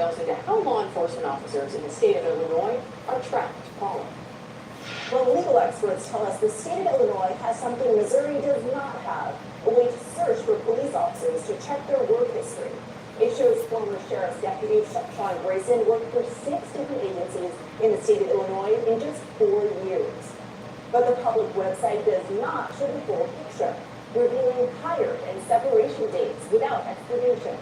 details into how law enforcement officers in the state of Illinois are tracked. Paula. Well, legal experts tell us the state of Illinois has something Missouri does not have, a way to search for police officers to check their work history. It shows former Sheriff's Deputy Sean Grayson worked for 6 different agencies in the state of Illinois in just 4 years. But the public website does not show the full picture, revealing hire and separation dates without explanation.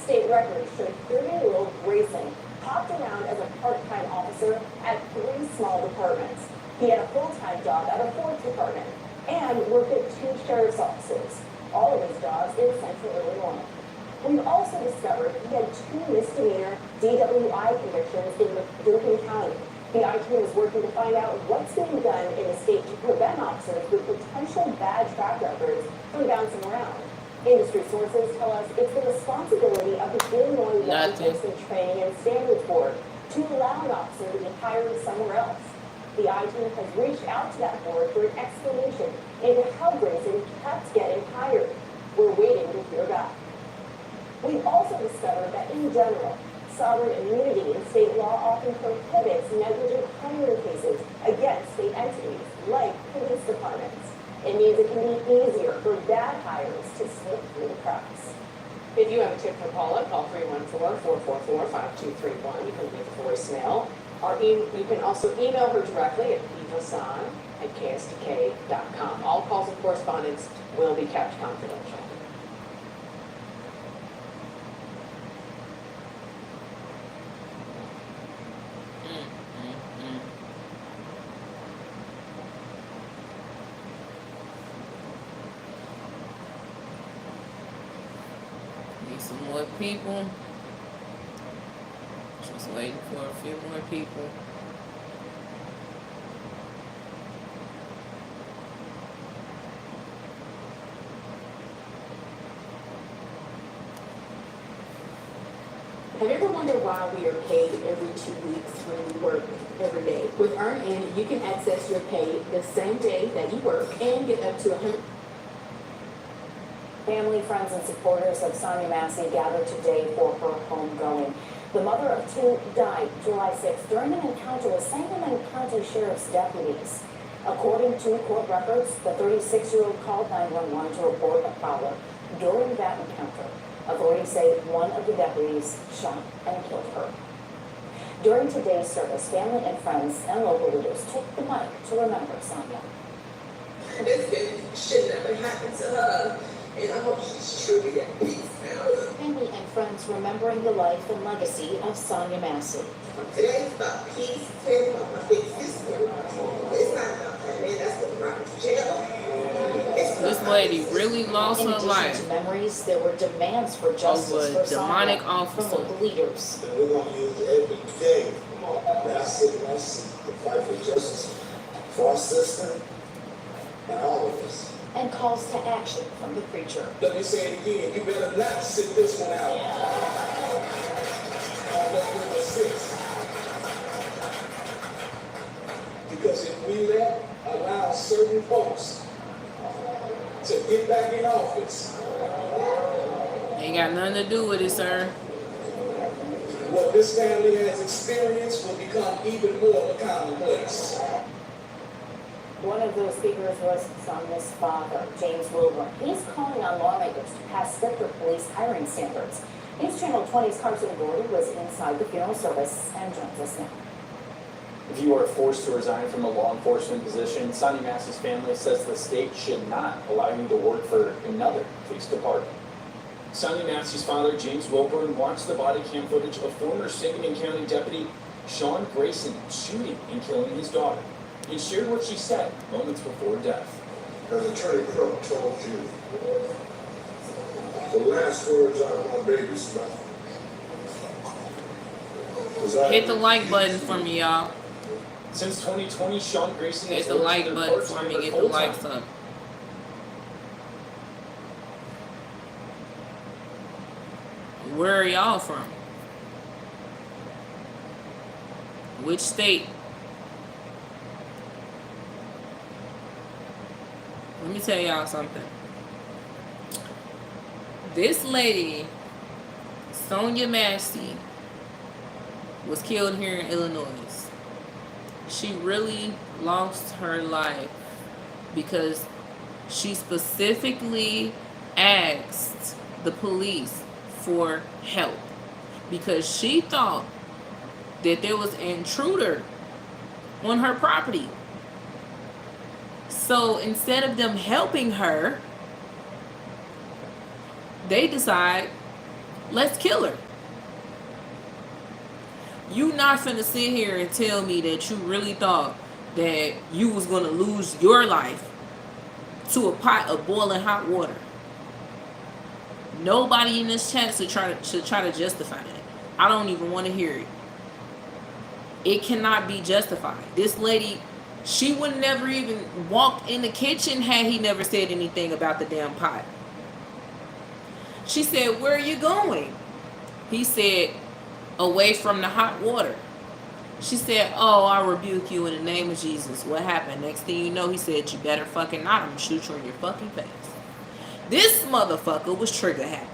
State records show 30-year-old Grayson hopped around as a part-time officer at 3 small departments. He had a full-time job at a 4th department and worked at 2 sheriff's offices, all of his jobs in central Illinois. We've also discovered he had 2 misdemeanor DWI convictions in Duncan County. The I-team is working to find out what's being done in the state to prevent officers with potential bad track records from bouncing around. Industry sources tell us it's the responsibility of the Illinois Law Enforcement Training and Standards Board to allow an officer to be hired somewhere else. The I-team has reached out to that board for an explanation into how Grayson kept getting hired. We're waiting to hear back. We've also discovered that in general, sovereign immunity in state law often prohibits negligent hiring cases against state entities like police departments. It means it can be easier for bad hires to slip through the cracks. If you have a tip for Paula, call 314-444-5231. You can leave a voicemail. You can also email her directly at evasan@kstk.com. All calls and correspondence will be kept confidential. Need some more people. Just waiting for a few more people. Have you ever wondered why we are paid every 2 weeks when we work every day? With EarnIn, you can access your pay the same day that you work and get up to 100. Family, friends, and supporters of Sonya Massey gathered today for her homegoing. The mother of 2 died July 6th during an encounter with Sangamon County Sheriff's deputies. According to court records, the 36-year-old called 911 to report a prowler. During that encounter, authorities say one of the deputies shot and killed her. During today's service, family and friends and local leaders took the mic to remember Sonya. This should never happen to her, and I hope she's truly at peace now. Family and friends remembering the life and legacy of Sonya Massey. Today's about peace, today's about my big sister. It's not about that, man. That's what brought me to jail. This lady really lost her life to memories, there were demands for justice over for demonic Sonya officer. from local leaders. And we're going to use every day Massey to fight for justice for our system and all of us. And calls to action from the preacher. Let me say it again. You better not sit this one out. On November 6th. Because if we allow certain folks to get back in office, Ain't got nothing to do with it, sir. what this family has experienced will become even more of a commonplace. One of those speakers was Sonya's father, James Wilburn. He's calling on lawmakers to pass stricter police hiring standards. News Channel 20's Carson Gordy was inside the funeral service and joins us now. If you are forced to resign from a law enforcement position, Sonya Massey's family says the state should not allow you to work for another police department. Sonya Massey's father, James Wilburn, watched the body cam footage of former Sangamon County Deputy Sean Grayson shooting and killing his daughter. He shared what she said moments before death. As Attorney Crook told you, the last words out of my baby's mouth. Hit the like button for me, y'all. Since 2020, Sean Grayson Hit has the worked like either button for part-time me. or Get the full-time. likes up. Where are y'all from? Which state? Let me tell y'all something. This lady, Sonya Massey, was killed here in Illinois. She really lost her life because she specifically asked the police for help because she thought that there was an intruder on her property. So instead of them helping her, they decide, let's kill her. You not finna sit here and tell me that you really thought that you was gonna lose your life to a pot of boiling hot water. Nobody in this chat should try to justify that. I don't even want to hear it. It cannot be justified. This lady, she would never even walked in the kitchen had he never said anything about the damn pot. She said, "Where are you going?" He said, "Away from the hot water." She said, "Oh, I rebuke you in the name of Jesus." What happened? Next thing you know, he said, "You better fucking not. I'm gonna shoot you in your fucking face." This motherfucker was trigger happy.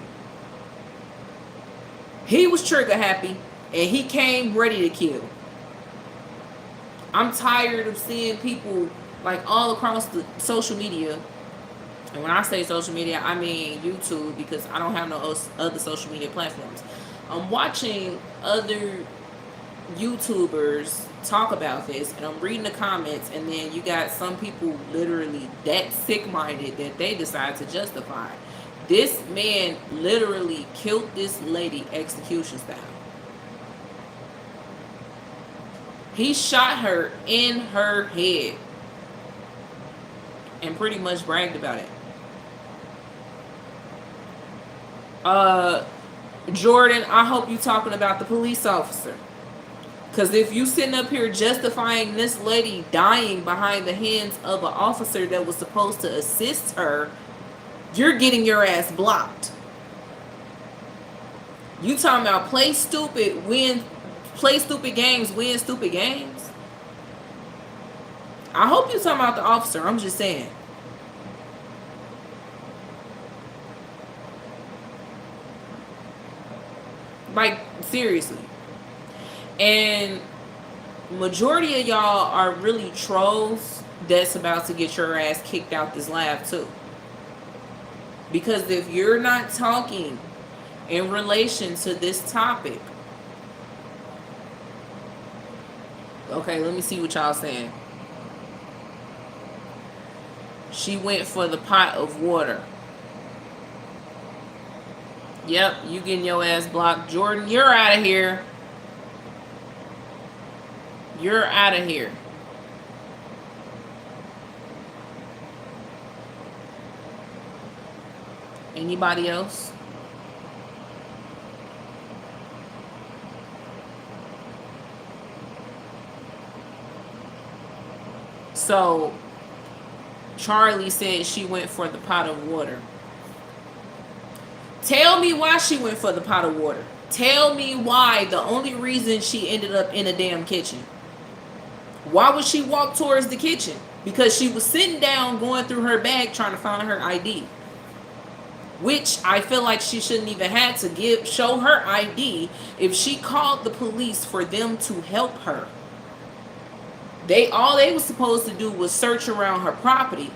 He was trigger happy and he came ready to kill. I'm tired of seeing people like all across the social media. And when I say social media, I mean YouTube, because I don't have no other social media platforms. I'm watching other YouTubers talk about this, and I'm reading the comments, and then you got some people literally that sick-minded that they decide to justify. This man literally killed this lady execution style. He shot her in her head and pretty much bragged about it. Jordan, I hope you talking about the police officer. Because if you sitting up here justifying this lady dying behind the hands of an officer that was supposed to assist her, you're getting your ass blocked. You talking about play stupid games, win stupid games? I hope you talking about the officer. I'm just saying. Like, seriously. And majority of y'all are really trolls that's about to get your ass kicked out this lab too. Because if you're not talking in relation to this topic, okay, let me see what y'all saying. She went for the pot of water. Yep, you getting your ass blocked. Jordan, you're out of here. You're out of here. Anybody else? So, Charlie said she went for the pot of water. Tell me why she went for the pot of water. Tell me why the only reason she ended up in a damn kitchen. Why would she walk towards the kitchen? Because she was sitting down going through her bag trying to find her ID. Which I feel like she shouldn't even have to show her ID if she called the police for them to help her. All they were supposed to do was search around her property.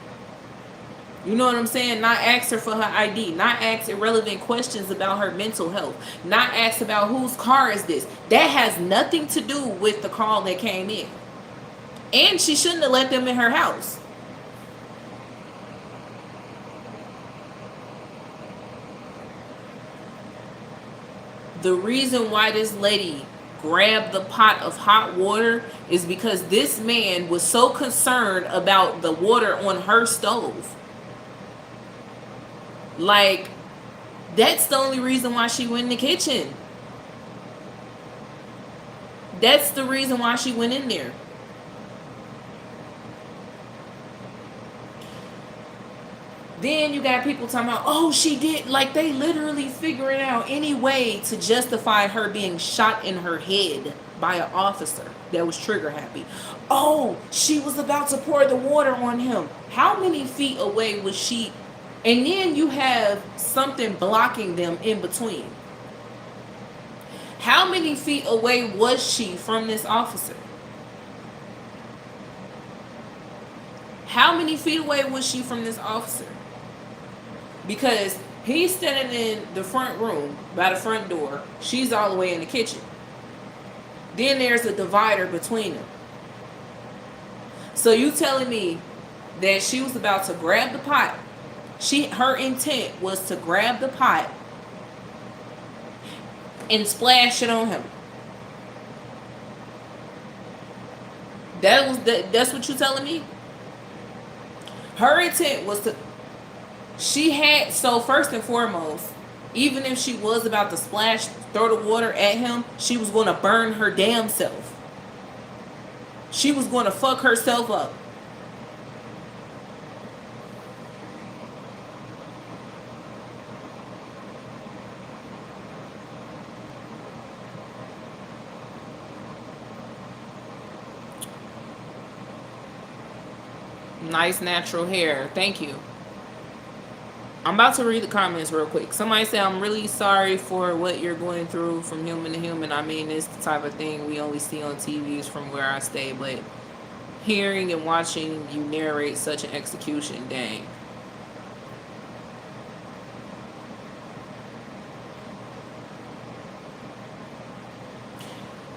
You know what I'm saying? Not ask her for her ID. Not ask irrelevant questions about her mental health. Not ask about whose car is this. That has nothing to do with the call that came in. And she shouldn't have let them in her house. The reason why this lady grabbed the pot of hot water is because this man was so concerned about the water on her stove. Like, that's the only reason why she went in the kitchen. That's the reason why she went in there. Then you got people talking about, oh, she did, like they literally figuring out any way to justify her being shot in her head by an officer that was trigger happy. Oh, she was about to pour the water on him. How many feet away was she? And then you have something blocking them in between. How many feet away was she from this officer? How many feet away was she from this officer? Because he's standing in the front room by the front door. She's all the way in the kitchen. Then there's a divider between them. So you telling me that she was about to grab the pot? Her intent was to grab the pot and splash it on him. That's what you telling me? Her intent was to, so first and foremost, even if she was about to throw the water at him, she was going to burn her damn self. She was going to fuck herself up. Nice natural hair. Thank you. I'm about to read the comments real quick. Somebody said, I'm really sorry for what you're going through from human to human. I mean, it's the type of thing we only see on TVs from where I stay, but hearing and watching you narrate such an execution, dang.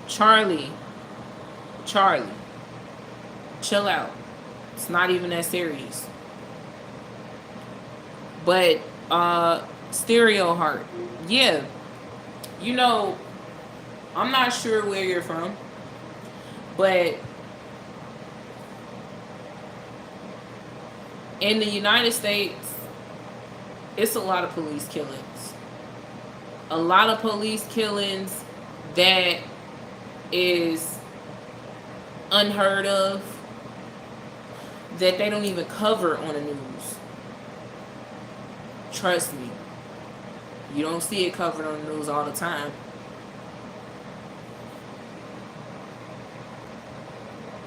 Charlie, chill out. It's not even that serious. But Stereo Heart, yeah, you know, I'm not sure where you're from, but in the United States, it's a lot of police killings. A lot of police killings that is unheard of, that they don't even cover on the news. Trust me. You don't see it covered on the news all the time.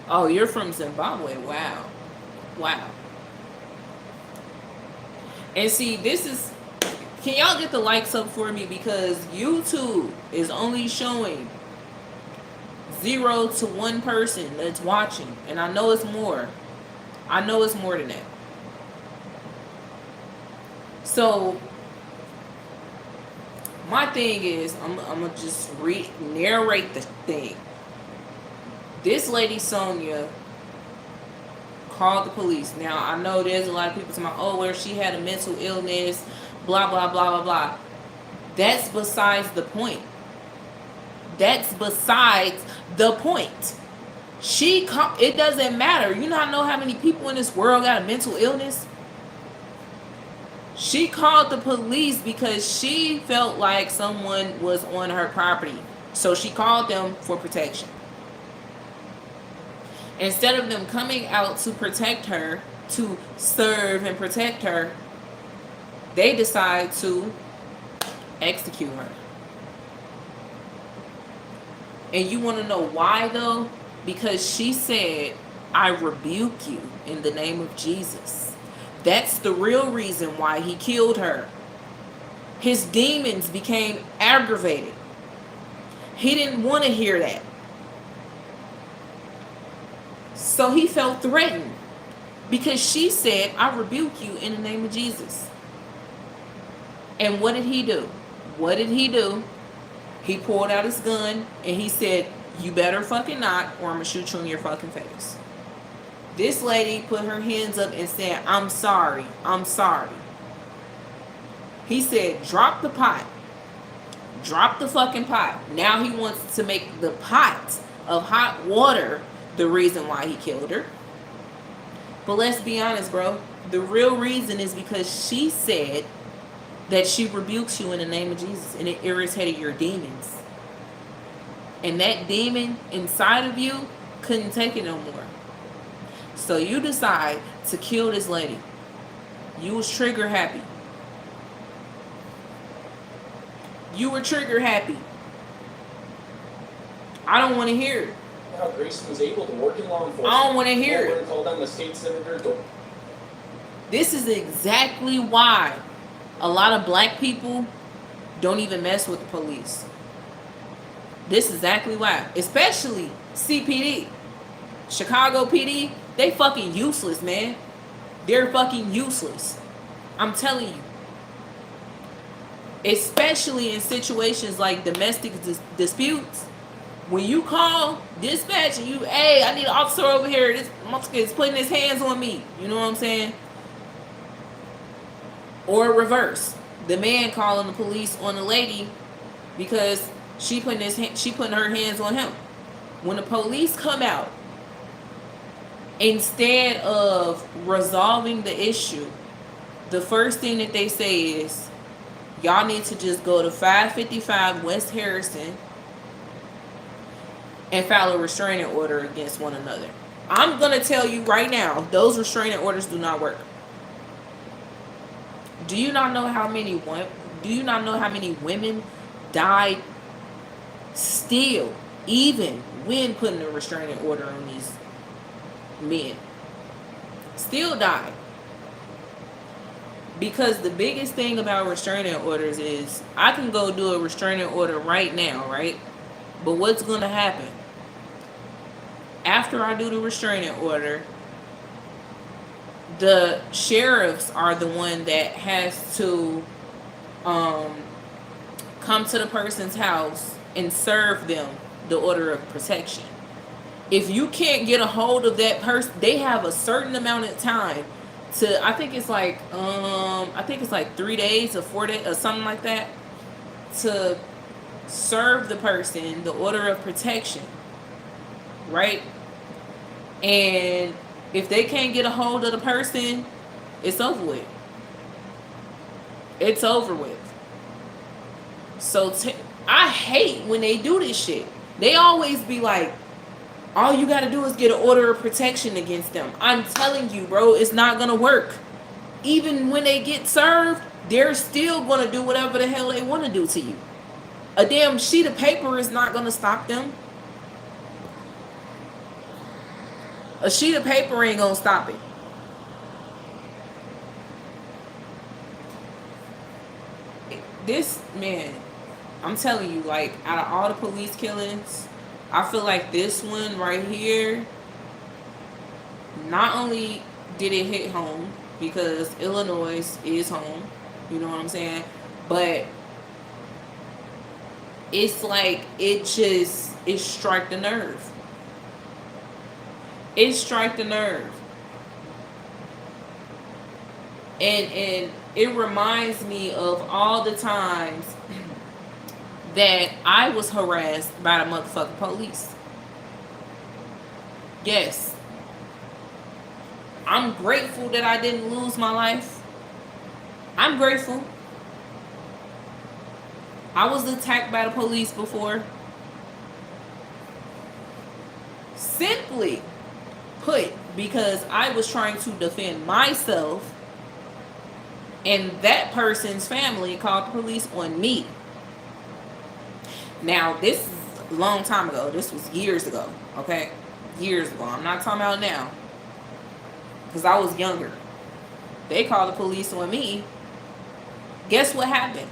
Oh, you're from Zimbabwe. Wow. Wow. And see, this is... Can y'all get the likes up for me? Because YouTube is only showing 0 to 1 person that's watching. And I know it's more. I know it's more than that. So, my thing is, I'm going to just narrate the thing. This lady, Sonya, called the police. Now, I know there's a lot of people talking about, where she had a mental illness, blah, blah, blah, blah, blah. That's besides the point. That's besides the point. It doesn't matter. You not know how many people in this world got a mental illness? She called the police because she felt like someone was on her property. So she called them for protection. Instead of them coming out to protect her, to serve and protect her, they decide to execute her. And you want to know why though? Because she said, I rebuke you in the name of Jesus. That's the real reason why he killed her. His demons became aggravated. He didn't want to hear that. So he felt threatened because she said, I rebuke you in the name of Jesus. And what did he do? What did he do? He pulled out his gun and he said, you better fucking not, or I'm going to shoot you in your fucking face. This lady put her hands up and said, I'm sorry. I'm sorry. He said, drop the pot. Drop the fucking pot. Now he wants to make the pot of hot water the reason why he killed her. But let's be honest, bro. The real reason is because she said that she rebukes you in the name of Jesus, and it irritated your demons. And that demon inside of you couldn't take it no more. So you decide to kill this lady. You was trigger happy. You were trigger happy. I don't want to hear it. How Grayson was able to work in law enforcement. I don't want to hear it. Called on the state senator. This is exactly why a lot of black people don't even mess with the police. This is exactly why. Especially CPD. Chicago PD, they fucking useless, man. They're fucking useless. I'm telling you. Especially in situations like domestic disputes. When you call dispatch and you, hey, I need an officer over here. This motherfucker is putting his hands on me. You know what I'm saying? Or reverse. The man calling the police on the lady because she putting her hands on him. When the police come out, instead of resolving the issue, the first thing that they say is, y'all need to just go to 555 West Harrison and file a restraining order against one another. I'm going to tell you right now, those restraining orders do not work. Do you not know how many women died still, even when putting a restraining order on these men? Still died. Because the biggest thing about restraining orders is I can go do a restraining order right now, right? But what's going to happen? After I do the restraining order, the sheriffs are the one that has to come to the person's house and serve them the order of protection. If you can't get a hold of that person, they have a certain amount of time to, I think it's like 3 days or 4 days or something like that, to serve the person the order of protection, right? And if they can't get a hold of the person, it's over with. It's over with. So I hate when they do this shit. They always be like, all you gotta do is get an order of protection against them. I'm telling you, bro, it's not gonna work. Even when they get served, they're still gonna do whatever the hell they want to do to you. A damn sheet of paper is not gonna stop them. A sheet of paper ain't gonna stop it. This, man, I'm telling you, like, out of all the police killings, I feel like this one right here, not only did it hit home, because Illinois is home, you know what I'm saying, but it's like, it struck the nerve. It struck the nerve. And it reminds me of all the times that I was harassed by the motherfucking police. Yes. I'm grateful that I didn't lose my life. I'm grateful. I was attacked by the police before. Simply put, because I was trying to defend myself, and that person's family called the police on me. Now, this is a long time ago. This was years ago, okay? Years ago. I'm not talking about now, because I was younger. They called the police on me. Guess what happens?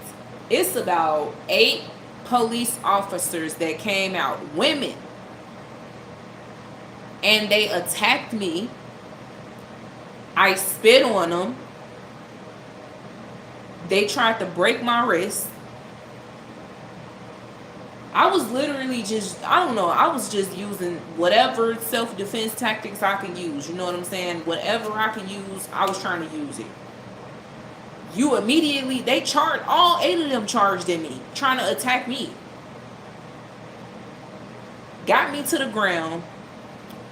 It's about 8 police officers that came out, women, and they attacked me. I spit on them. They tried to break my wrist. I was literally just, I don't know, I was just using whatever self-defense tactics I could use. You know what I'm saying? Whatever I could use, I was trying to use it. You immediately, they charged, all 8 of them charged at me, trying to attack me. Got me to the ground,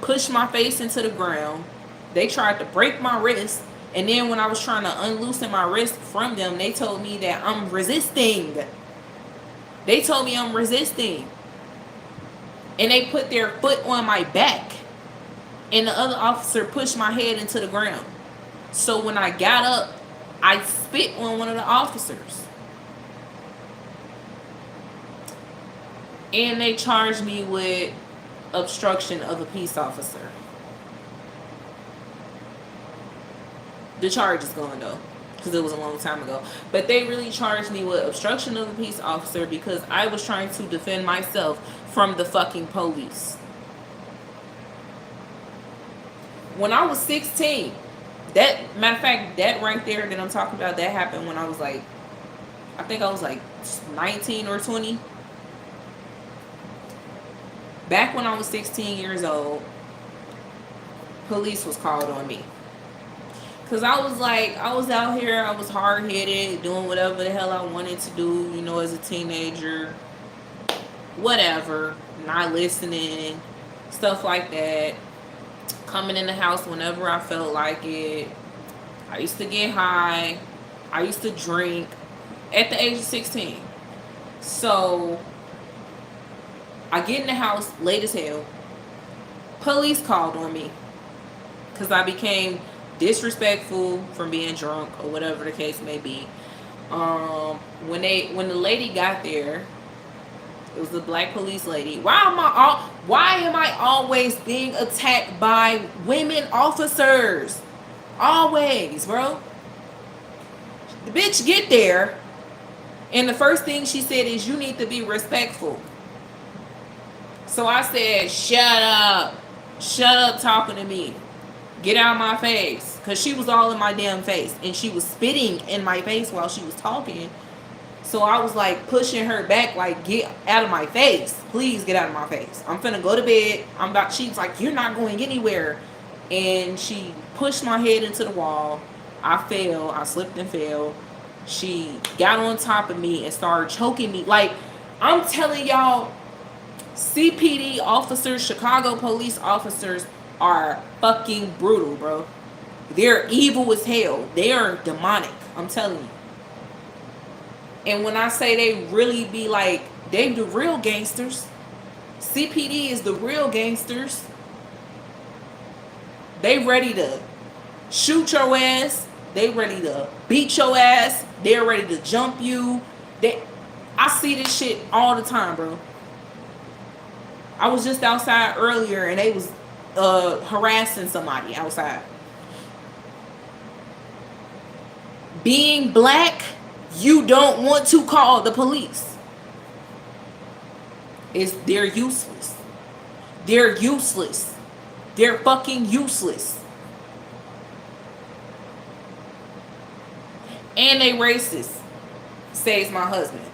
pushed my face into the ground. They tried to break my wrist. And then when I was trying to unloosen my wrist from them, they told me that I'm resisting. They told me I'm resisting. And they put their foot on my back. And the other officer pushed my head into the ground. So when I got up, I spit on one of the officers. And they charged me with obstruction of a peace officer. The charge is gone though, because it was a long time ago. But they really charged me with obstruction of a peace officer because I was trying to defend myself from the fucking police. When I was 16, that, matter of fact, that right there that I'm talking about, that happened when I was like, I think I was like 19 or 20. Back when I was 16 years old, police was called on me. Because I was like, I was out here, I was hard-headed, doing whatever the hell I wanted to do, you know, as a teenager. Whatever. Not listening. Stuff like that. Coming in the house whenever I felt like it. I used to get high. I used to drink at the age of 16. So I get in the house late as hell. Police called on me because I became disrespectful from being drunk or whatever the case may be. When the lady got there, it was the black police lady. Why am I always being attacked by women officers? Always, bro. The bitch get there, and the first thing she said is, you need to be respectful. So I said, shut up. Shut up talking to me. Get out of my face. Because she was all in my damn face. And she was spitting in my face while she was talking. So I was like pushing her back, like, get out of my face. Please get out of my face. I'm finna go to bed. She's like, you're not going anywhere. And she pushed my head into the wall. I fell. I slipped and fell. She got on top of me and started choking me. Like, I'm telling y'all, CPD officers, Chicago police officers are fucking brutal, bro. They're evil as hell. They are demonic. I'm telling you. And when I say they really be like, they the real gangsters. CPD is the real gangsters. They ready to shoot your ass. They ready to beat your ass. They're ready to jump you. I see this shit all the time, bro. I was just outside earlier and they was harassing somebody outside. Being black, you don't want to call the police. They're useless. They're useless. They're fucking useless. And they racist, says my husband.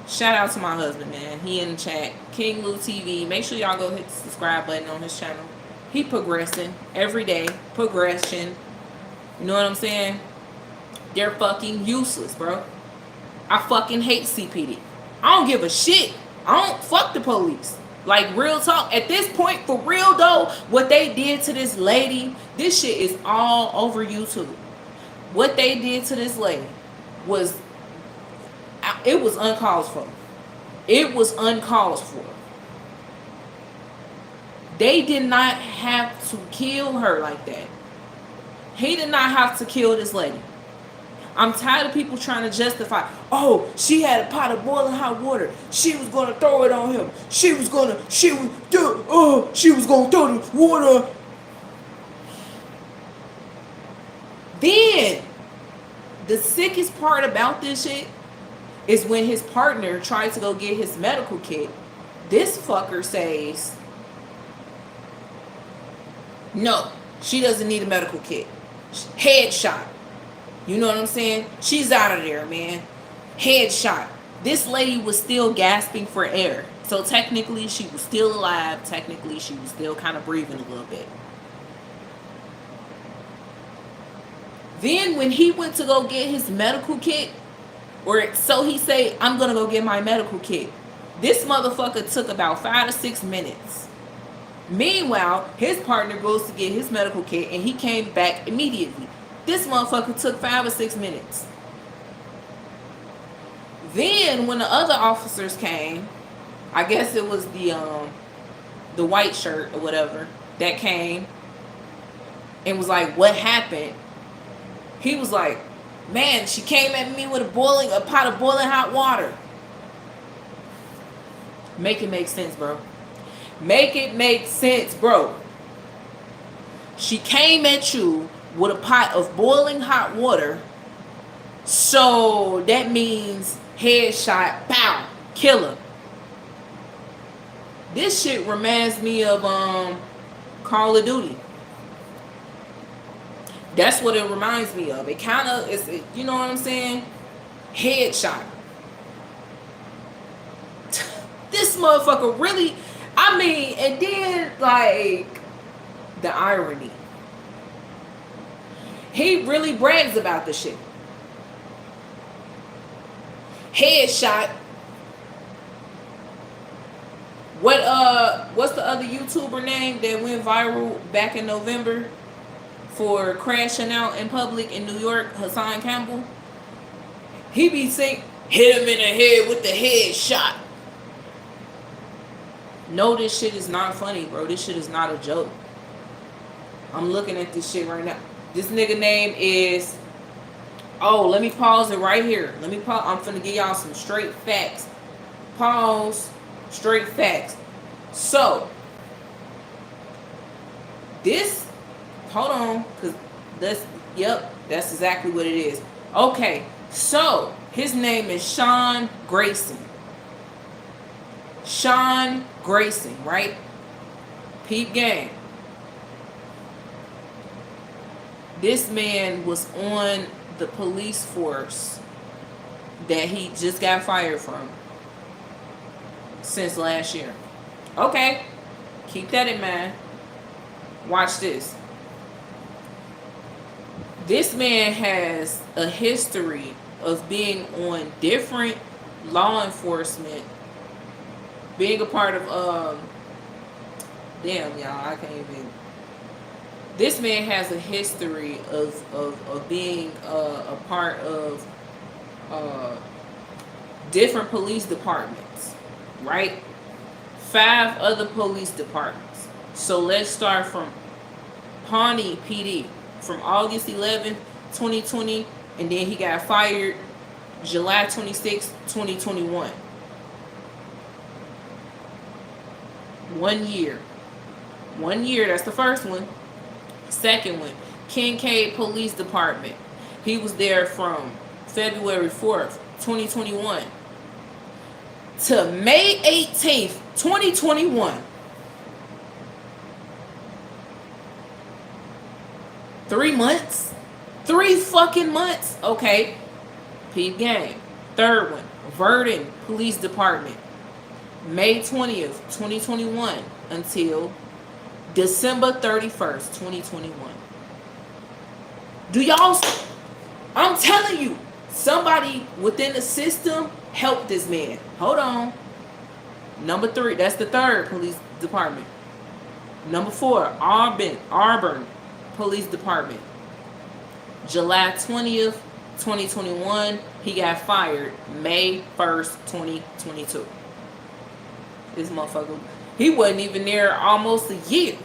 Shout out to my husband, man. He in the chat. King Lou TV. Make sure y'all go hit the subscribe button on his channel. He progressing every day. Progression. You know what I'm saying? They're fucking useless, bro. I fucking hate CPD. I don't give a shit. I don't fuck the police. Like, real talk. At this point, for real though, what they did to this lady, this shit is all over YouTube. What they did to this lady was, it was uncalled for. It was uncalled for. They did not have to kill her like that. He did not have to kill this lady. I'm tired of people trying to justify, oh, she had a pot of boiling hot water. She was going to throw it on him. She was going to throw the water. Then, the sickest part about this shit is when his partner tried to go get his medical kit. This fucker says, no, she doesn't need a medical kit. Headshot. You know what I'm saying? She's out of there, man. Headshot. This lady was still gasping for air. So technically she was still alive. Technically she was still kind of breathing a little bit. Then when he went to go get his medical kit, or so he say, I'm going to go get my medical kit. This motherfucker took about 5 to 6 minutes. Meanwhile, his partner goes to get his medical kit and he came back immediately. This motherfucker took 5 or 6 minutes. Then when the other officers came, I guess it was the white shirt or whatever that came and was like, what happened? He was like, man, she came at me with a pot of boiling hot water. Make it make sense, bro. Make it make sense, bro. She came at you with a pot of boiling hot water So that means headshot, pow, killer. This shit reminds me of Call of Duty. That's what it reminds me of. It kind of is, you know what I'm saying? Headshot. This motherfucker really, I mean, and then like the irony. He really brags about the shit. Headshot. What's the other YouTuber name that went viral back in November for crashing out in public in New York? Hassan Campbell. He be saying, hit him in the head with the headshot. No, this shit is not funny, bro. This shit is not a joke. I'm looking at this shit right now. This nigga name is, oh, let me pause it right here. Let me pause. I'm finna give y'all some straight facts. Pause. Straight facts. So, this, hold on, because that's, yep, that's exactly what it is. Okay, so, his name is Sean Grayson. Sean Grayson, right? Peep game. This man was on the police force that he just got fired from since last year. Okay, keep that in mind. Watch this. This man has a history of being on different law enforcement, being a part of damn y'all, I can't even. This man has a history of being a part of different police departments, right? 5 other police departments. So let's start from Pawnee PD from August 11th, 2020, and then he got fired July 26th, 2021. 1 year. 1 year, that's the first one. Second one, Kincaid Police Department. He was there from February 4th, 2021 to May 18th, 2021. 3 months? 3 fucking months? Okay. Peep game. Third one, Verdon Police Department. May 20th, 2021 until December 31st, 2021. Do y'all, I'm telling you, somebody within the system helped this man. Hold on. Number 3, that's the 3rd police department. Number 4, Auburn Police Department. July 20th, 2021, he got fired May 1st, 2022. This motherfucker, he wasn't even there almost a year.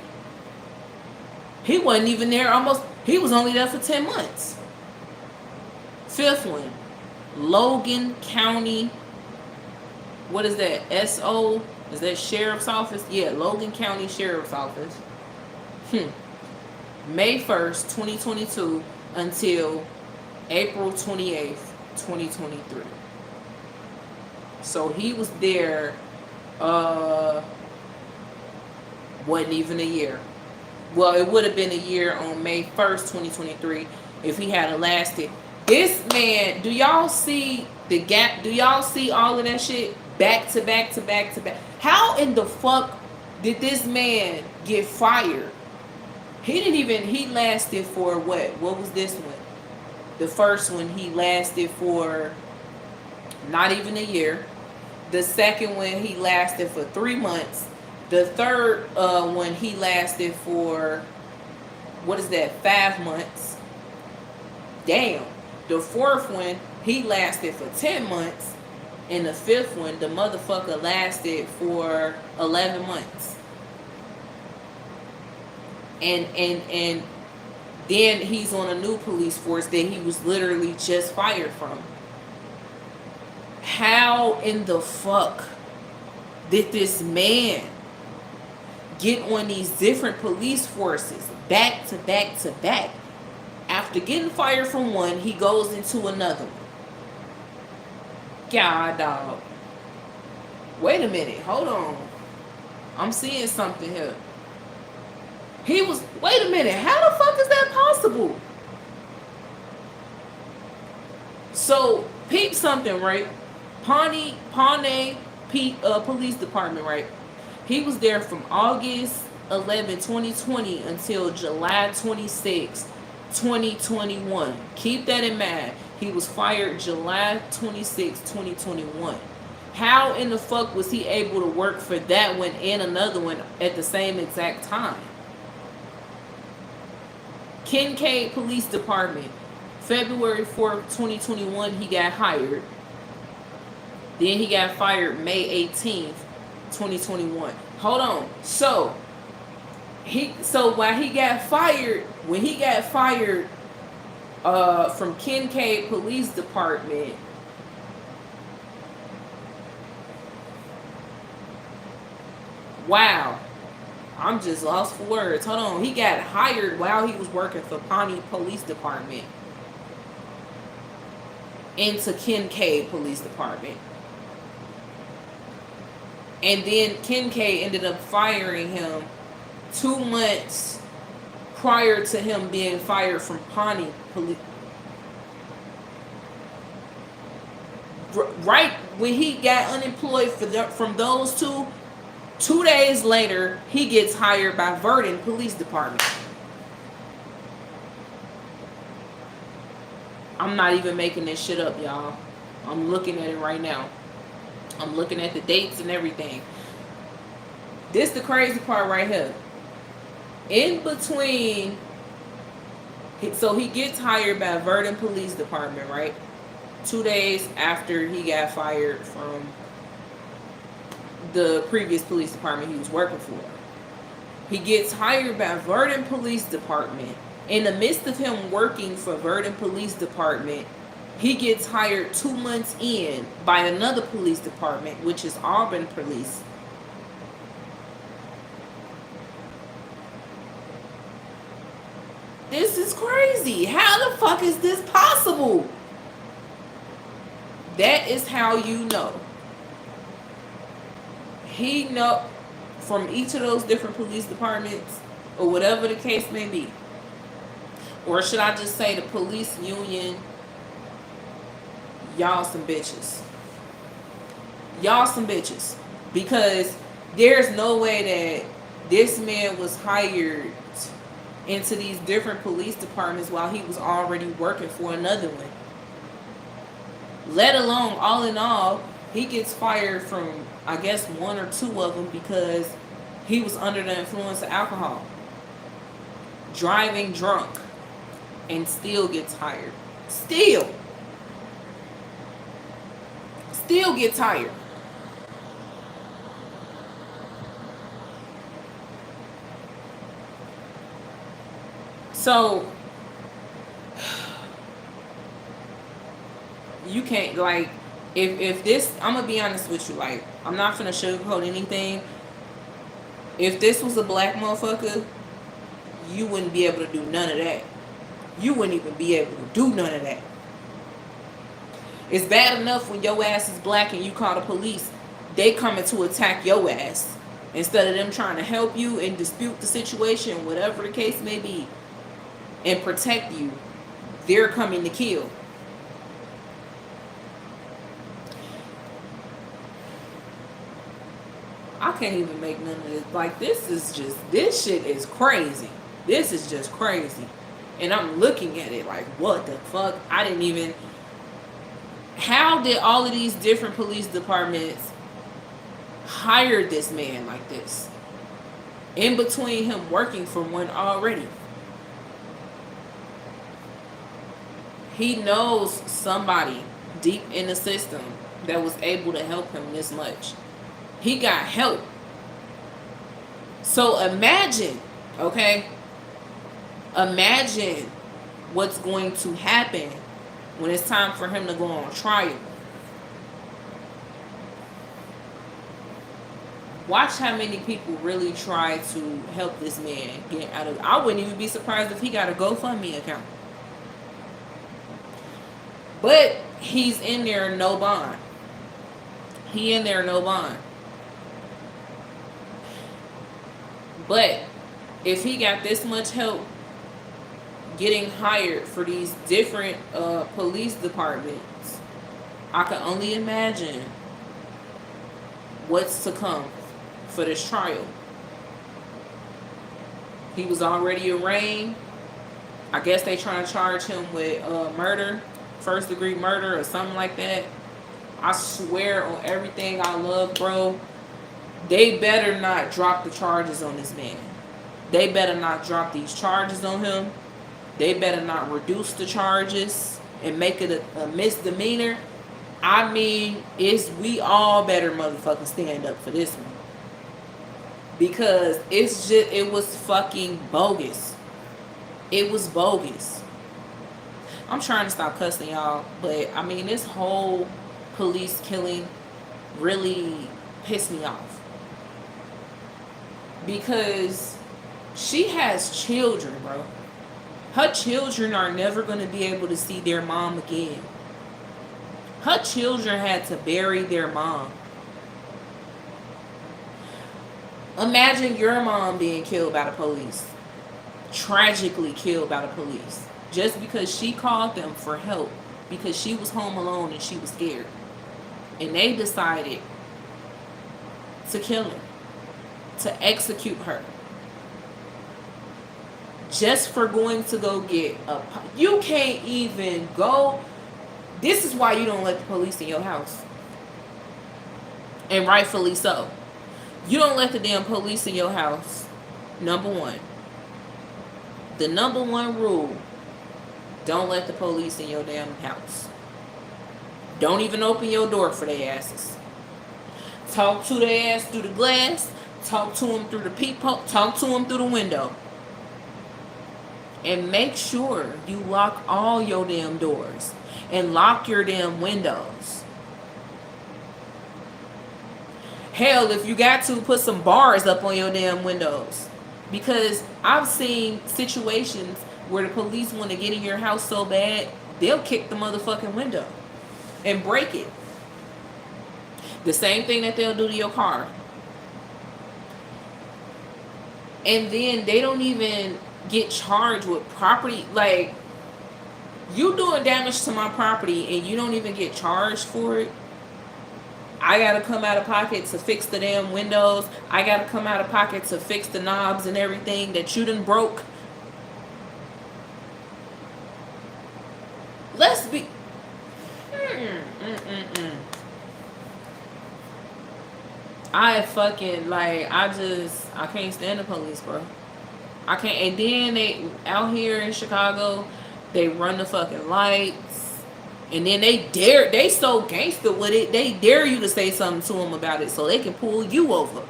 He wasn't even there almost, he was only there for 10 months. 5th one, Logan County, what is that, SO? Is that Sheriff's Office? Yeah, Logan County Sheriff's Office. May 1st, 2022 until April 28th, 2023. So he was there, wasn't even a year. Well, it would have been a year on May 1st, 2023 if he had lasted. This man, do y'all see the gap? Do y'all see all of that shit back to back to back to back? How in the fuck did this man get fired? He lasted for what? What was this one? The first one, he lasted for not even a year. The second one, he lasted for 3 months. The third one, he lasted for, what is that, 5 months. Damn. The fourth one, he lasted for 10 months. And the 5th one, the motherfucker lasted for 11 months. And then he's on a new police force that he was literally just fired from. How in the fuck did this man get on these different police forces back to back to back? After getting fired from one, he goes into another one. God, dog. Wait a minute. Hold on. I'm seeing something here. Wait a minute. How the fuck is that possible? So, peep something, right? Pawnee Police Department, right? He was there from August 11, 2020 until July 26, 2021. Keep that in mind. He was fired July 26, 2021. How in the fuck was he able to work for that one and another one at the same exact time? Kincaid Police Department, February 4th, 2021, he got hired. Then he got fired May 18th, 2021. Hold on. So while he got fired, when he got fired from Kincaid Police Department, wow. I'm just lost for words. Hold on. He got hired while he was working for Pawnee Police Department into Kincaid Police Department. And then Kincaid ended up firing him 2 months prior to him being fired from Pawnee Police. Right when he got unemployed from those two, 2 days later, he gets hired by Verdon Police Department. I'm not even making this shit up, y'all. I'm looking at it right now. I'm looking at the dates and everything. This the crazy part right here. In between, so he gets hired by Verdon Police Department, right? 2 days after he got fired from the previous police department he was working for. He gets hired by Verdon Police Department. In the midst of him working for Verdon Police Department, he gets hired 2 months in by another police department, which is Auburn Police. This is crazy. How the fuck is this possible? That is how you know. He know from each of those different police departments, or whatever the case may be. Or should I just say the police union, y'all some bitches. Y'all some bitches. Because there's no way that this man was hired into these different police departments while he was already working for another one. Let alone, all in all, he gets fired from, I guess, 1 or 2 of them because he was under the influence of alcohol. Driving drunk. And still gets hired. Still gets hired. So you can't, like, if this, I'm gonna be honest with you, like, I'm not gonna sugarcoat anything. If this was a black motherfucker, you wouldn't be able to do none of that. You wouldn't even be able to do none of that. It's bad enough when your ass is black and you call the police, they coming to attack your ass. Instead of them trying to help you and dispute the situation, whatever the case may be, and protect you, they're coming to kill. I can't even make none of this. Like, this shit is crazy. This is just crazy. And I'm looking at it like, what the fuck? I didn't even... How did all of these different police departments hire this man like this? In between him working for one already. He knows somebody deep in the system that was able to help him this much. He got help. So imagine, okay? Imagine what's going to happen when it's time for him to go on trial. Watch how many people really try to help this man get out of... I wouldn't even be surprised if he got a GoFundMe account. But he's in there no bond. He in there no bond. But if he got this much help getting hired for these different police departments, I can only imagine what's to come for this trial. He was already arraigned. I guess they trying to charge him with murder, first degree murder or something like that. I swear on everything I love, bro, they better not drop the charges on this man. They better not drop these charges on him. They better not reduce the charges and make it a misdemeanor. I mean, we all better motherfucking stand up for this one. Because it was fucking bogus. It was bogus. I'm trying to stop cussing, y'all, but I mean, this whole police killing really pissed me off. Because she has children, bro. Her children are never going to be able to see their mom again. Her children had to bury their mom. Imagine your mom being killed by the police. Tragically killed by the police. Just because she called them for help. Because she was home alone and she was scared. And they decided to kill her. To execute her. Just for going to go get you can't even go. This is why you don't let the police in your house. And rightfully so. You don't let the damn police in your house. Number one. The number one rule. Don't let the police in your damn house. Don't even open your door for their asses. Talk to their ass through the glass. Talk to them through the peephole. Talk to them through the window. And make sure you lock all your damn doors. And lock your damn windows. Hell, if you got to, put some bars up on your damn windows. Because I've seen situations where the police want to get in your house so bad, they'll kick the motherfucking window. And break it. The same thing that they'll do to your car. And then they don't even get charged with property. Like, you doing damage to my property and you don't even get charged for it. I gotta come out of pocket to fix the damn windows. I gotta come out of pocket to fix the knobs and everything that you done broke. Let's be... I fucking, like, I can't stand the police, bro. I can't. And then they, out here in Chicago, they run the fucking lights. And then they so gangster with it, they dare you to say something to them about it so they can pull you over.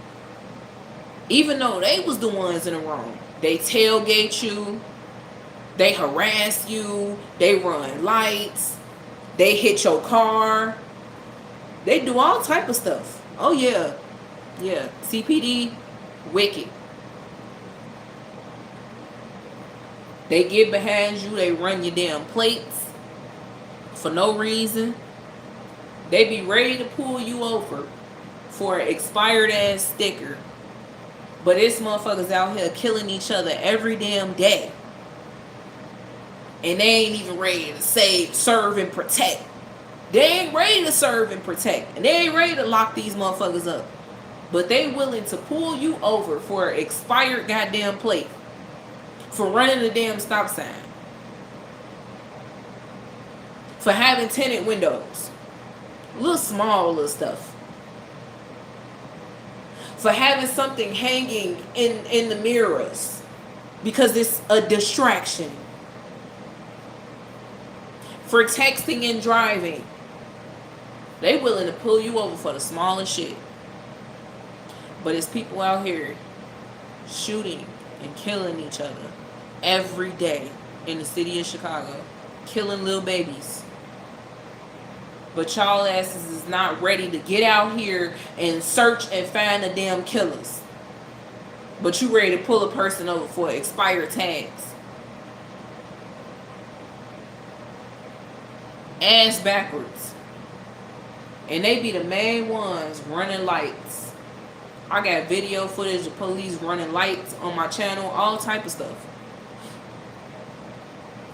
Even though they was the ones in the wrong. They tailgate you. They harass you. They run lights. They hit your car. They do all type of stuff. Oh, yeah. Yeah. CPD, wicked. They get behind you. They run your damn plates. For no reason. They be ready to pull you over for an expired ass sticker. But it's motherfuckers out here killing each other every damn day. And they ain't even ready to serve and protect. They ain't ready to serve and protect. And they ain't ready to lock these motherfuckers up. But they willing to pull you over for an expired goddamn plate. For running the damn stop sign. For having tinted windows. Little stuff. For having something hanging in the mirrors. Because it's a distraction. For texting and driving. They willing to pull you over for the smallest shit. But it's people out here shooting and killing each other every day in the city of Chicago. Killing little babies. But y'all asses is not ready to get out here and search and find the damn killers. But you ready to pull a person over for expired tags. ass backwards. And they be the main ones running lights. I got video footage of police running lights on my channel, all type of stuff.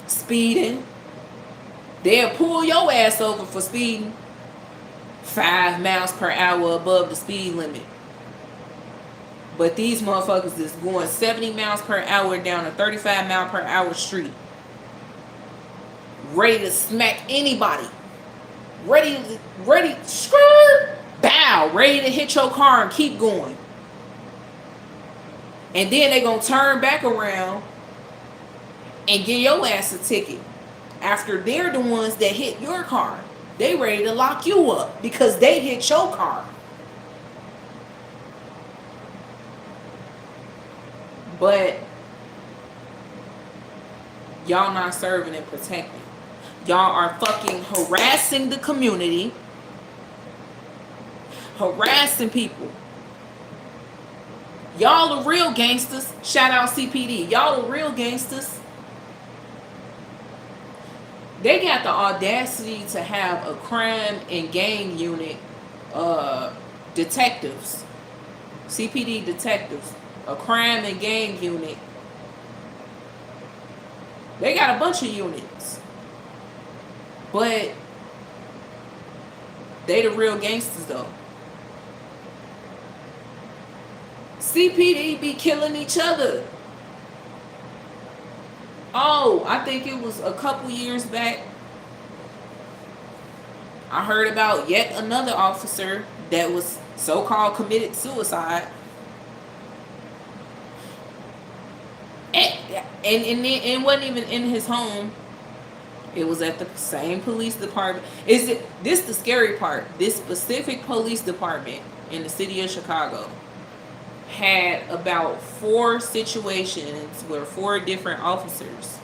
Speeding. They'll pull your ass over for speeding 5 miles per hour above the speed limit. But these motherfuckers is going 70 miles per hour down a 35 mile per hour street. Ready to smack anybody. Ready, skirt, bow, ready to hit your car and keep going. And then they gonna turn back around and give your ass a ticket. After they're the ones that hit your car. They ready to lock you up because they hit your car. But y'all not serving and protecting. Y'all are fucking harassing the community. Harassing people. Y'all the real gangsters. Shout out CPD. Y'all the real gangsters. They got the audacity to have a crime and gang unit, detectives. CPD detectives. A crime and gang unit. They got a bunch of units. But they the real gangsters though. CPD be killing each other. Oh, I think it was a couple years back. I heard about yet another officer that was so-called committed suicide. And it wasn't even in his home. It was at the same police department. This the scary part. This specific police department in the city of Chicago had about 4 situations where 4 different officers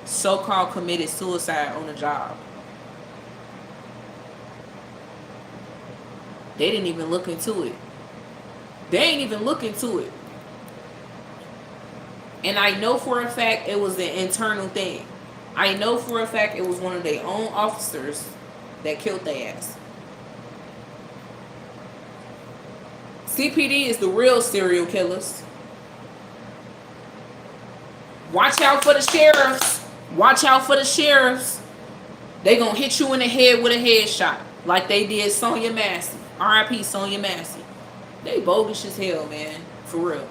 so-called committed suicide on the job. They didn't even look into it. They ain't even look into it. And I know for a fact it was an internal thing. I know for a fact it was one of their own officers that killed their ass. CPD is the real serial killers. Watch out for the sheriffs. Watch out for the sheriffs. They gonna hit you in the head with a headshot like they did Sonya Massey. R.I.P. Sonya Massey. They bogus as hell, man. For real.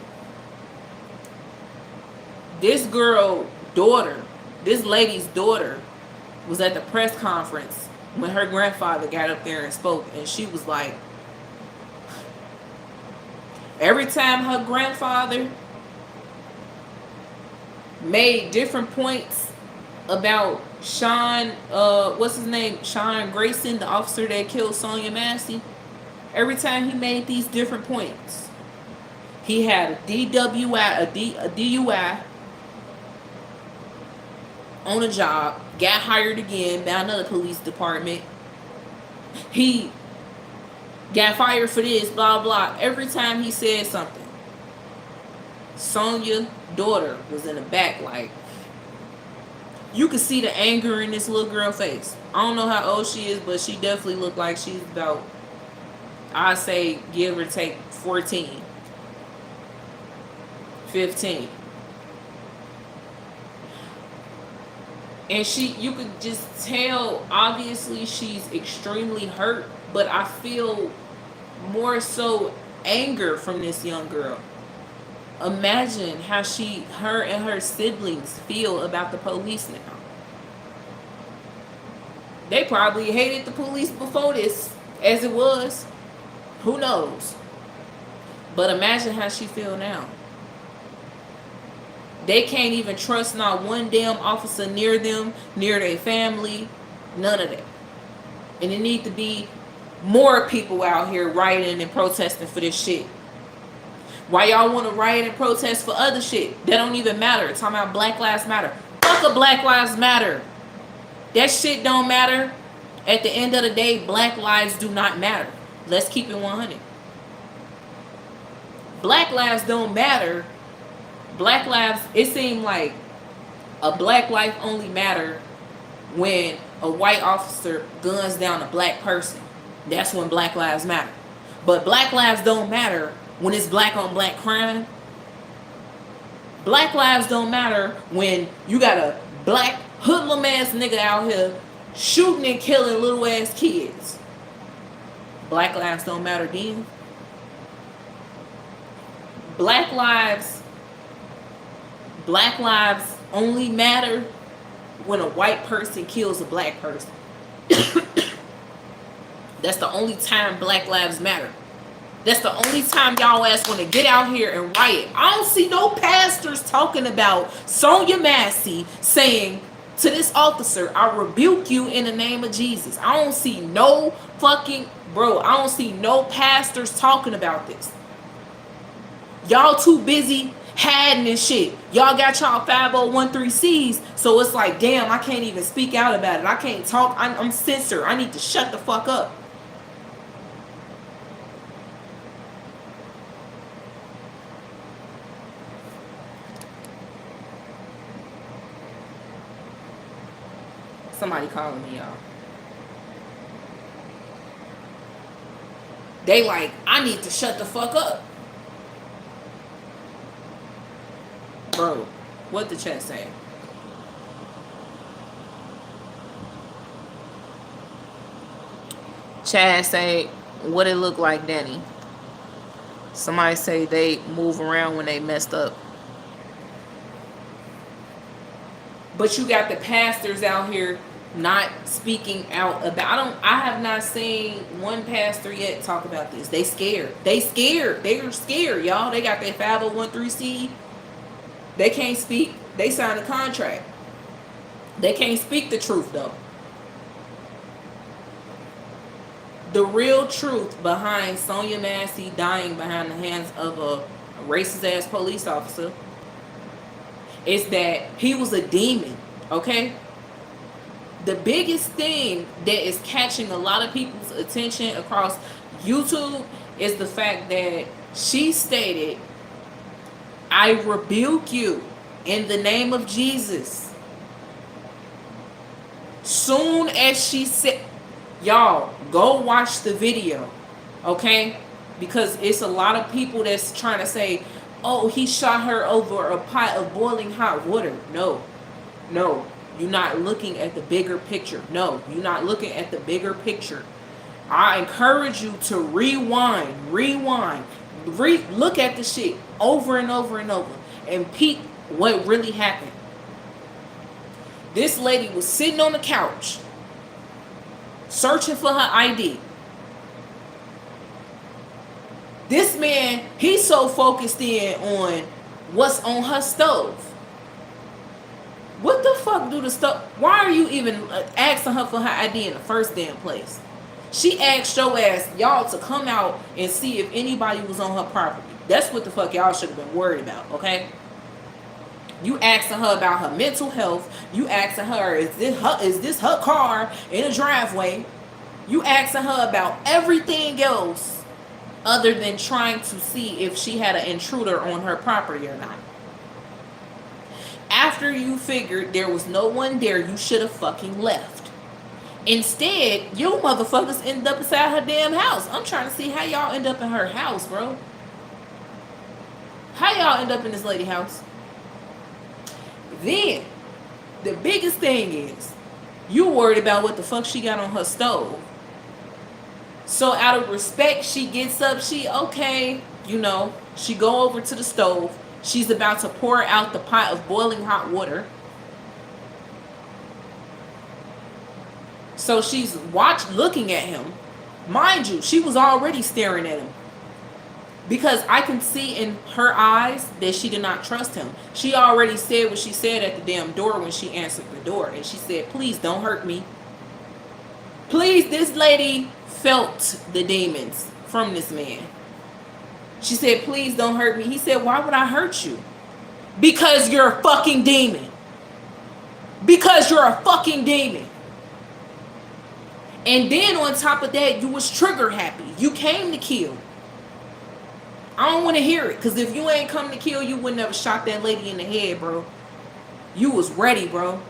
This girl daughter, this lady's daughter, was at the press conference when her grandfather got up there and spoke, and she was like, every time her grandfather made different points about Sean, what's his name? Sean Grayson, the officer that killed Sonya Massey. Every time he made these different points, he had a DUI on a job, got hired again by another police department. He got fired for this, blah, blah. Every time he said something, Sonya's daughter was in the back like, you could see the anger in this little girl's face. I don't know how old she is, but she definitely looked like she's about, I'd say, give or take 14, 15. And you could just tell, obviously she's extremely hurt, but I feel more so anger from this young girl. Imagine how her and her siblings feel about the police now. They probably hated the police before this, as it was. Who knows? But imagine how she feel now. They can't even trust not one damn officer near them, near their family, none of that. And it need to be more people out here rioting and protesting for this shit. Why y'all want to riot and protest for other shit that don't even matter? Talking about Black Lives Matter. Fuck a Black Lives Matter. That shit don't matter. At the end of the day, black lives do not matter. Let's keep it 100. Black lives don't matter. Black lives, it seemed like a black life only matter when a white officer guns down a black person, that's when Black Lives Matter. But Black Lives don't matter when it's black on black crime. Black lives don't matter when you got a black hoodlum ass nigga out here shooting and killing little ass kids. Black lives don't matter then. Black lives only matter when a white person kills a black person. That's the only time Black Lives matter. That's the only time y'all ass want to get out here and riot. I don't see no pastors talking about Sonya Massey saying to this officer, I rebuke you in the name of Jesus. I don't see no fucking, bro, I don't see no pastors talking about this. Y'all too busy hiding and shit. Y'all got y'all 5013Cs, so it's like, damn, I can't even speak out about it. I can't talk. I'm censored. I need to shut the fuck up. Somebody calling me, y'all. They like, I need to shut the fuck up. Bro, what the chat say? Chad say, what it look like, Danny? Somebody say they move around when they messed up. But you got the pastors out here not speaking out about. I have not seen one pastor yet talk about this. They scared. They are scared, y'all. They got their 5013C. They can't speak. They signed a contract. They can't speak the truth though. The real truth behind Sonya Massey dying behind the hands of a racist ass police officer is that he was a demon, okay? The biggest thing that is catching a lot of people's attention across YouTube is the fact that she stated, I rebuke you in the name of Jesus. Soon as she said, y'all, go watch the video, okay? Because it's a lot of people that's trying to say, oh, he shot her over a pot of boiling hot water. No, you're not looking at the bigger picture. No, you're not looking at the bigger picture. I encourage you to rewind, look at the shit over and over and over and peep what really happened. This lady was sitting on the couch searching for her ID. This man, he's so focused in on what's on her stove. What the fuck do the stove? Why are you even asking her for her ID in the first damn place? She asked your ass, y'all, to come out and see if anybody was on her property. That's what the fuck y'all should have been worried about, okay? You asking her about her mental health. You asking her, is this her car in a driveway? You asking her about everything else other than trying to see if she had an intruder on her property or not. After you figured there was no one there, you should have fucking left. Instead, you motherfuckers end up inside her damn house. I'm trying to see how y'all end up in her house, bro. How y'all end up in this lady house? Then, the biggest thing is, you worried about what the fuck she got on her stove. So out of respect, she gets up, she go over to the stove. She's about to pour out the pot of boiling hot water. So she's looking at him. Mind you, she was already staring at him. Because I can see in her eyes that she did not trust him. She already said what she said at the damn door when she answered the door. And she said, please don't hurt me. Please, this lady felt the demons from this man. She said, please don't hurt me. He said, why would I hurt you? Because you're a fucking demon. Because you're a fucking demon. And then on top of that, you was trigger happy. You came to kill. I don't want to hear it. Because if you ain't come to kill, you would never shot that lady in the head, bro. You was ready, bro.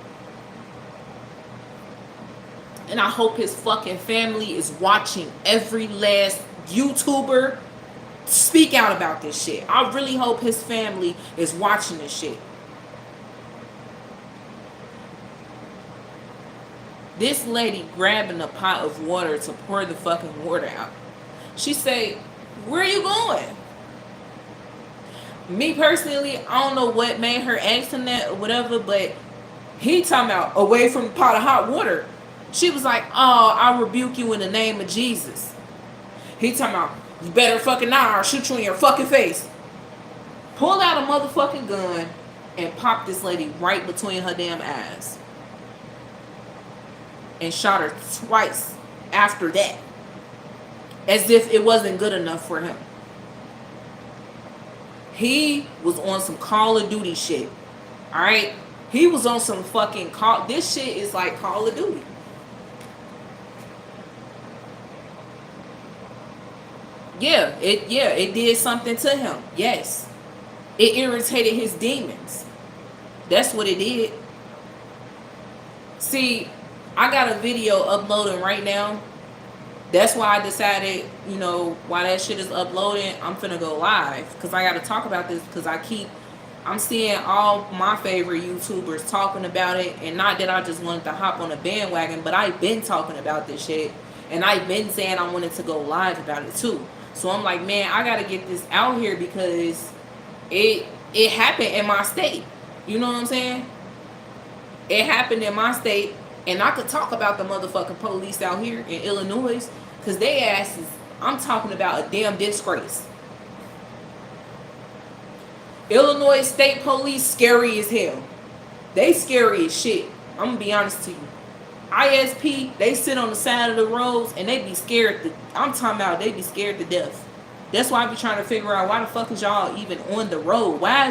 and I hope his fucking family is watching every last YouTuber speak out about this shit. I really hope his family is watching this shit. This lady grabbing a pot of water to pour the fucking water out. She say, where are you going? Me personally, I don't know what made her ask him that or whatever, but he talking about away from the pot of hot water. She was like, oh, I rebuke you in the name of Jesus. He talking about, you better fucking not, or I'll shoot you in your fucking face. Pull out a motherfucking gun and pop this lady right between her damn eyes. And shot her twice after that. As if it wasn't good enough for him. He was on some Call of Duty shit. Alright? He was on some fucking Call. This shit is like Call of Duty. Yeah, it did something to him. Yes. It irritated his demons. That's what it did. See, I got a video uploading right now. That's why I decided, you know, while that shit is uploading, I'm finna go live. Because I got to talk about this because I'm seeing all my favorite YouTubers talking about it. And not that I just wanted to hop on a bandwagon, but I've been talking about this shit. And I've been saying I wanted to go live about it too. So I'm like, man, I got to get this out here because it happened in my state. You know what I'm saying? It happened in my state. And I could talk about the motherfucking police out here in Illinois. Because they asses, I'm talking about a damn disgrace. Illinois State Police scary as hell. They scary as shit. I'm going to be honest to you. ISP, they sit on the side of the roads and they be scared. I'm talking about they be scared to death. That's why I be trying to figure out why the fuck is y'all even on the road? Why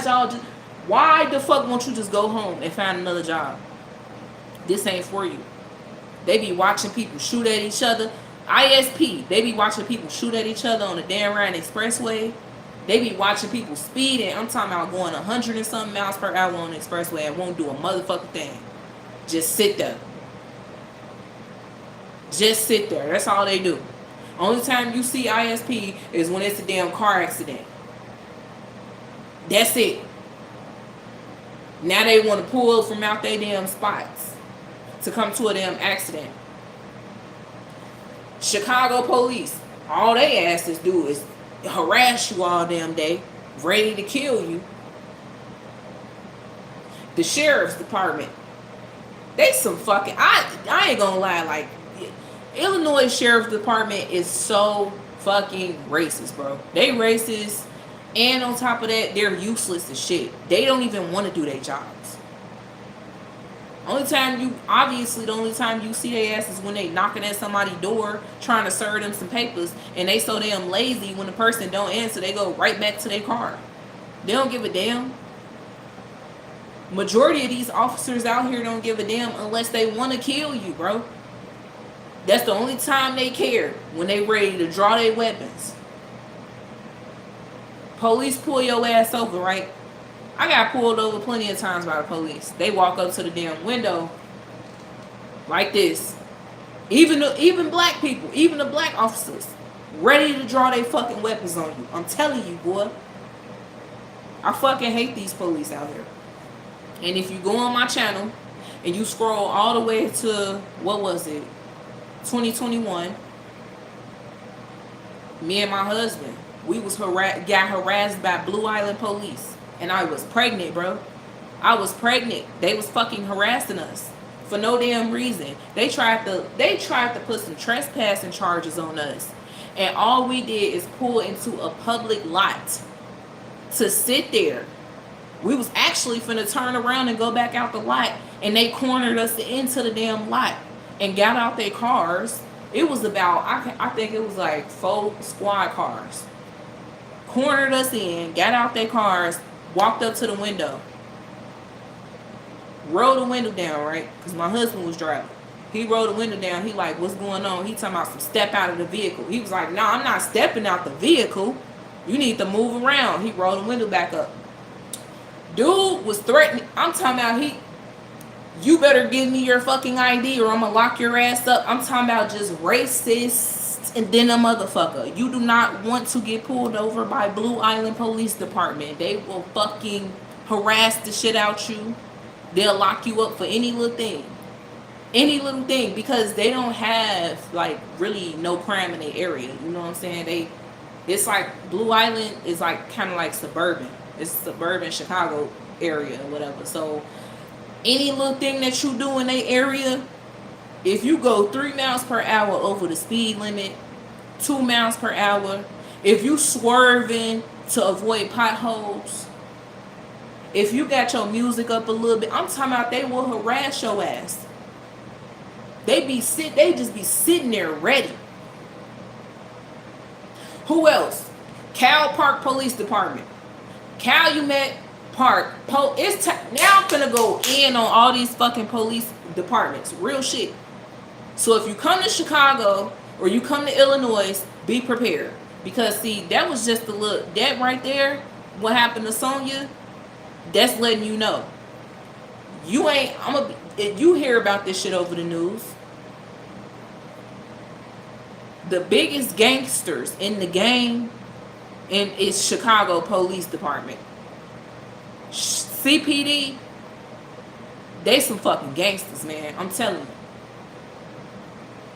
the fuck won't you just go home and find another job? This ain't for you. They be watching people shoot at each other. ISP, they be watching people shoot at each other on the Dan Ryan Expressway. They be watching people speeding. I'm talking about going 100 and something miles per hour on the expressway and won't do a motherfucking thing. Just sit there. Just sit there. That's all they do. Only time you see ISP is when it's a damn car accident. That's it. Now they want to pull from out their damn spots to come to a damn accident. Chicago police, all they asses do is harass you all damn day, ready to kill you. The sheriff's department, they some fucking, I ain't gonna lie, like, Illinois Sheriff's Department is so fucking racist, bro. They racist, and on top of that, they're useless as shit. They don't even want to do their jobs. The only time you see their ass is when they knocking at somebody's door trying to serve them some papers, and they so damn lazy when the person don't answer, they go right back to their car. They don't give a damn. Majority of these officers out here don't give a damn unless they want to kill you, bro. That's the only time they care, when they ready to draw their weapons. Police pull your ass over, right? I got pulled over plenty of times by the police. They walk up to the damn window like this. Even black people, even the black officers, ready to draw their fucking weapons on you. I'm telling you, boy. I fucking hate these police out here. And if you go on my channel and you scroll all the way to, what was it? 2021, me and my husband, we was got harassed by Blue Island police, and I was pregnant, bro. I was pregnant. They was fucking harassing us for no damn reason. They tried to put some trespassing charges on us, and all we did is pull into a public lot to sit there. We was actually finna turn around and go back out the lot, and they cornered us into the damn lot and got out their cars. It was about, I think it was like 4 squad cars. Cornered us in, got out their cars, walked up to the window. Rolled the window down, right? Because my husband was driving. He rolled the window down. He like, what's going on? He talking about some step out of the vehicle. He was like, no, I'm not stepping out the vehicle. You need to move around. He rolled the window back up. Dude was threatening. I'm talking about You better give me your fucking ID or I'm gonna lock your ass up. I'm talking about just racist and then a motherfucker. You do not want to get pulled over by Blue Island Police Department. They will fucking harass the shit out you. They'll lock you up for any little thing. Any little thing, because they don't have like really no crime in the area. You know what I'm saying? It's like Blue Island is like kind of like suburban. It's suburban Chicago area or whatever. So any little thing that you do in their area, if you go 3 miles per hour over the speed limit, 2 miles per hour, if you swerving to avoid potholes, if you got your music up a little bit, I'm talking about they will harass your ass. They just be sitting there ready. Who else? Cal Park Police Department. Calumet Park. Now I'm gonna go in on all these fucking police departments. Real shit. So if you come to Chicago or you come to Illinois, be prepared. Because see, that was just a little, that right there, what happened to Sonya, that's letting you know. You hear about this shit over the news. The biggest gangsters in the game is Chicago Police Department. CPD, they some fucking gangsters, man. I'm telling you.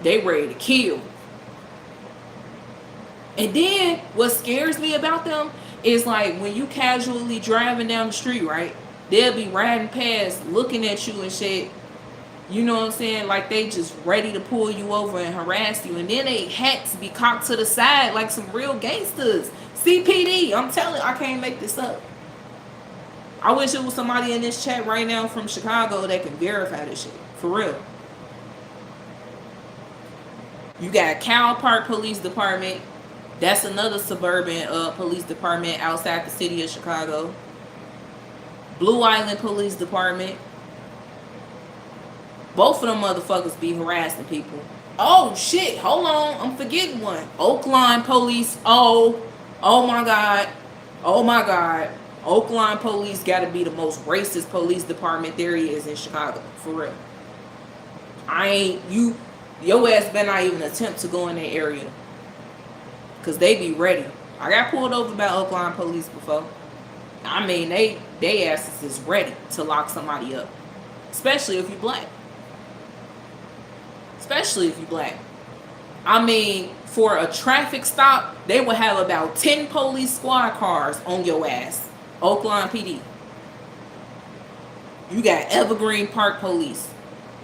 They ready to kill. And then what scares me about them is like when you casually driving down the street, right? They'll be riding past, looking at you and shit. You know what I'm saying? Like they just ready to pull you over and harass you. And then they hats be cocked to the side like some real gangsters. CPD, I'm telling you, I can't make this up. I wish it was somebody in this chat right now from Chicago that can verify this shit. For real. You got Cal Park Police Department. That's another suburban police department outside the city of Chicago. Blue Island Police Department. Both of them motherfuckers be harassing people. Oh shit, hold on, I'm forgetting one. Oakland Police. Oh my god. Oh my god. Oakland Police gotta be the most racist police department there is in Chicago. For real. Your ass better not even attempt to go in that area. Cause they be ready. I got pulled over by Oakland Police before. I mean, they asses is ready to lock somebody up. Especially if you black. Especially if you black. I mean, for a traffic stop, they will have about 10 police squad cars on your ass. Oakland PD. You got Evergreen Park Police.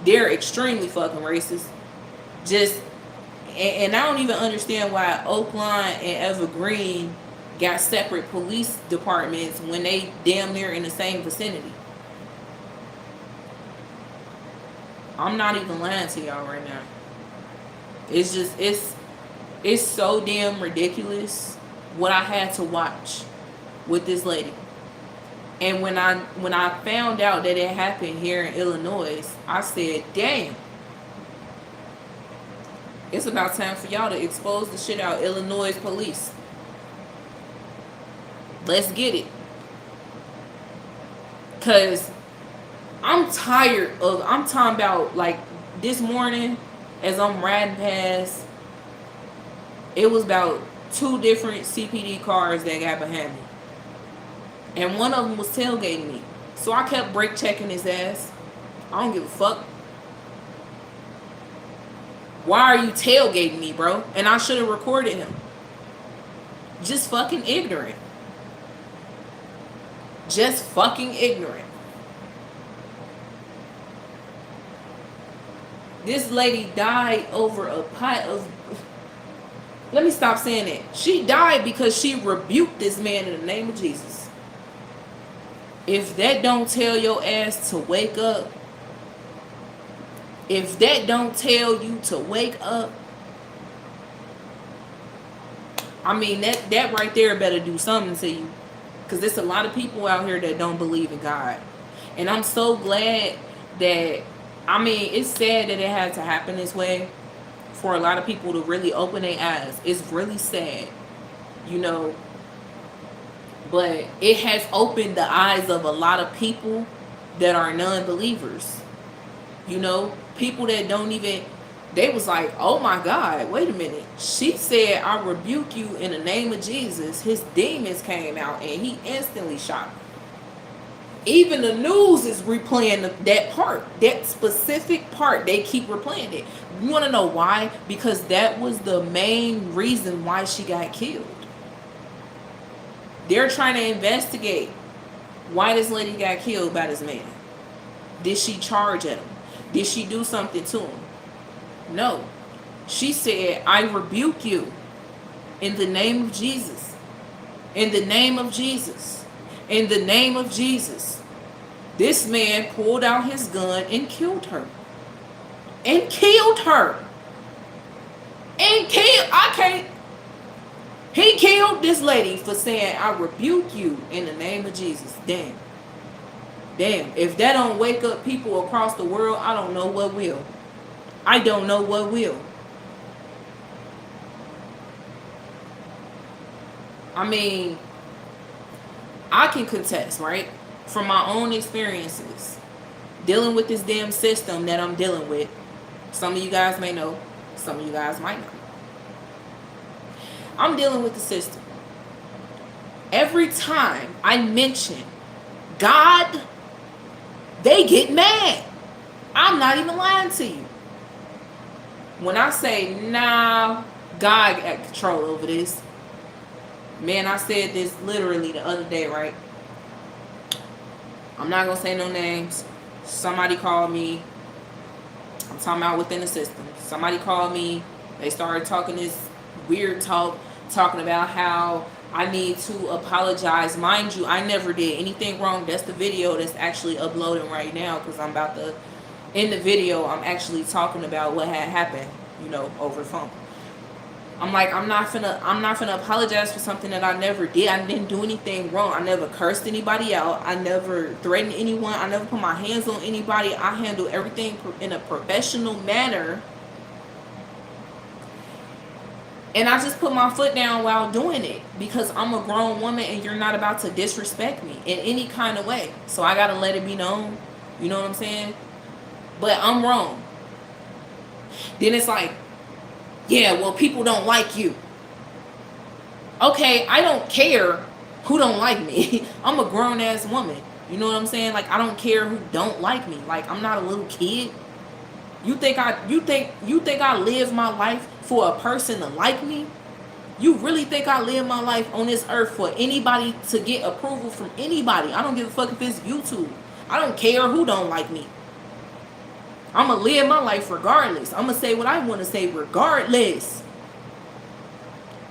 They're extremely fucking racist. And I don't even understand why Oakland and Evergreen got separate police departments when they damn near in the same vicinity. I'm not even lying to y'all right now. It's just, it's so damn ridiculous what I had to watch with this lady. And when I found out that it happened here in Illinois, I said, damn. It's about time for y'all to expose the shit out Illinois police. Let's get it. Cause I'm talking about like this morning as I'm riding past, it was about 2 different CPD cars that got behind me. And one of them was tailgating me. So I kept brake checking his ass. I don't give a fuck. Why are you tailgating me, bro? And I should have recorded him. Just fucking ignorant. Just fucking ignorant. This lady died over a pot of... Let me stop saying that. She died because she rebuked this man in the name of Jesus. If that don't tell your ass to wake up, if that don't tell you to wake up, I mean, that right there better do something to you. Because there's a lot of people out here that don't believe in God. And I'm so glad that, I mean, it's sad that it had to happen this way for a lot of people to really open their eyes. It's really sad, you know. But it has opened the eyes of a lot of people that are non-believers. You know, people that don't even, they was like, oh my God, wait a minute. She said, I rebuke you in the name of Jesus. His demons came out and he instantly shot her. Even the news is replaying that part, that specific part. They keep replaying it. You want to know why? Because that was the main reason why she got killed. They're trying to investigate why this lady got killed by this man. Did she charge at him? Did she do something to him? No. She said, I rebuke you in the name of Jesus. In the name of Jesus. In the name of Jesus. This man pulled out his gun and killed her. And killed her. And killed, he killed this lady for saying, I rebuke you in the name of Jesus. Damn. Damn. If that don't wake up people across the world, I don't know what will. I don't know what will. I mean, I can contest, right? From my own experiences, dealing with this damn system that I'm dealing with. Some of you guys may know, some of you guys might not. I'm dealing with the system. Every time I mention God, they get mad. I'm not even lying to you. When I say, nah, God got control over this. Man, I said this literally the other day, right? I'm not going to say no names. Somebody called me. I'm talking about within the system. Somebody called me. They started talking this weird talk, talking about how I need to apologize. Mind you, I never did anything wrong. That's the video that's actually uploading right now, because I'm about to, in the video, I'm actually talking about what had happened, you know, over the phone. I'm like, I'm not finna apologize for something that I never did. I didn't do anything wrong. I never cursed anybody out. I never threatened anyone. I never put my hands on anybody. I handle everything in a professional manner. And I just put my foot down while doing it, because I'm a grown woman and you're not about to disrespect me in any kind of way. So I gotta let it be known. You know what I'm saying? But I'm wrong. Then it's like, yeah, well, people don't like you. Okay, I don't care who don't like me. I'm a grown-ass woman. You know what I'm saying? Like, I don't care who don't like me. Like, I'm not a little kid. You think I live my life for a person to like me? You really think I live my life on this earth for anybody to get approval from anybody? I don't give a fuck if it's YouTube. I don't care who don't like me. I'm going to live my life regardless. I'm going to say what I want to say regardless.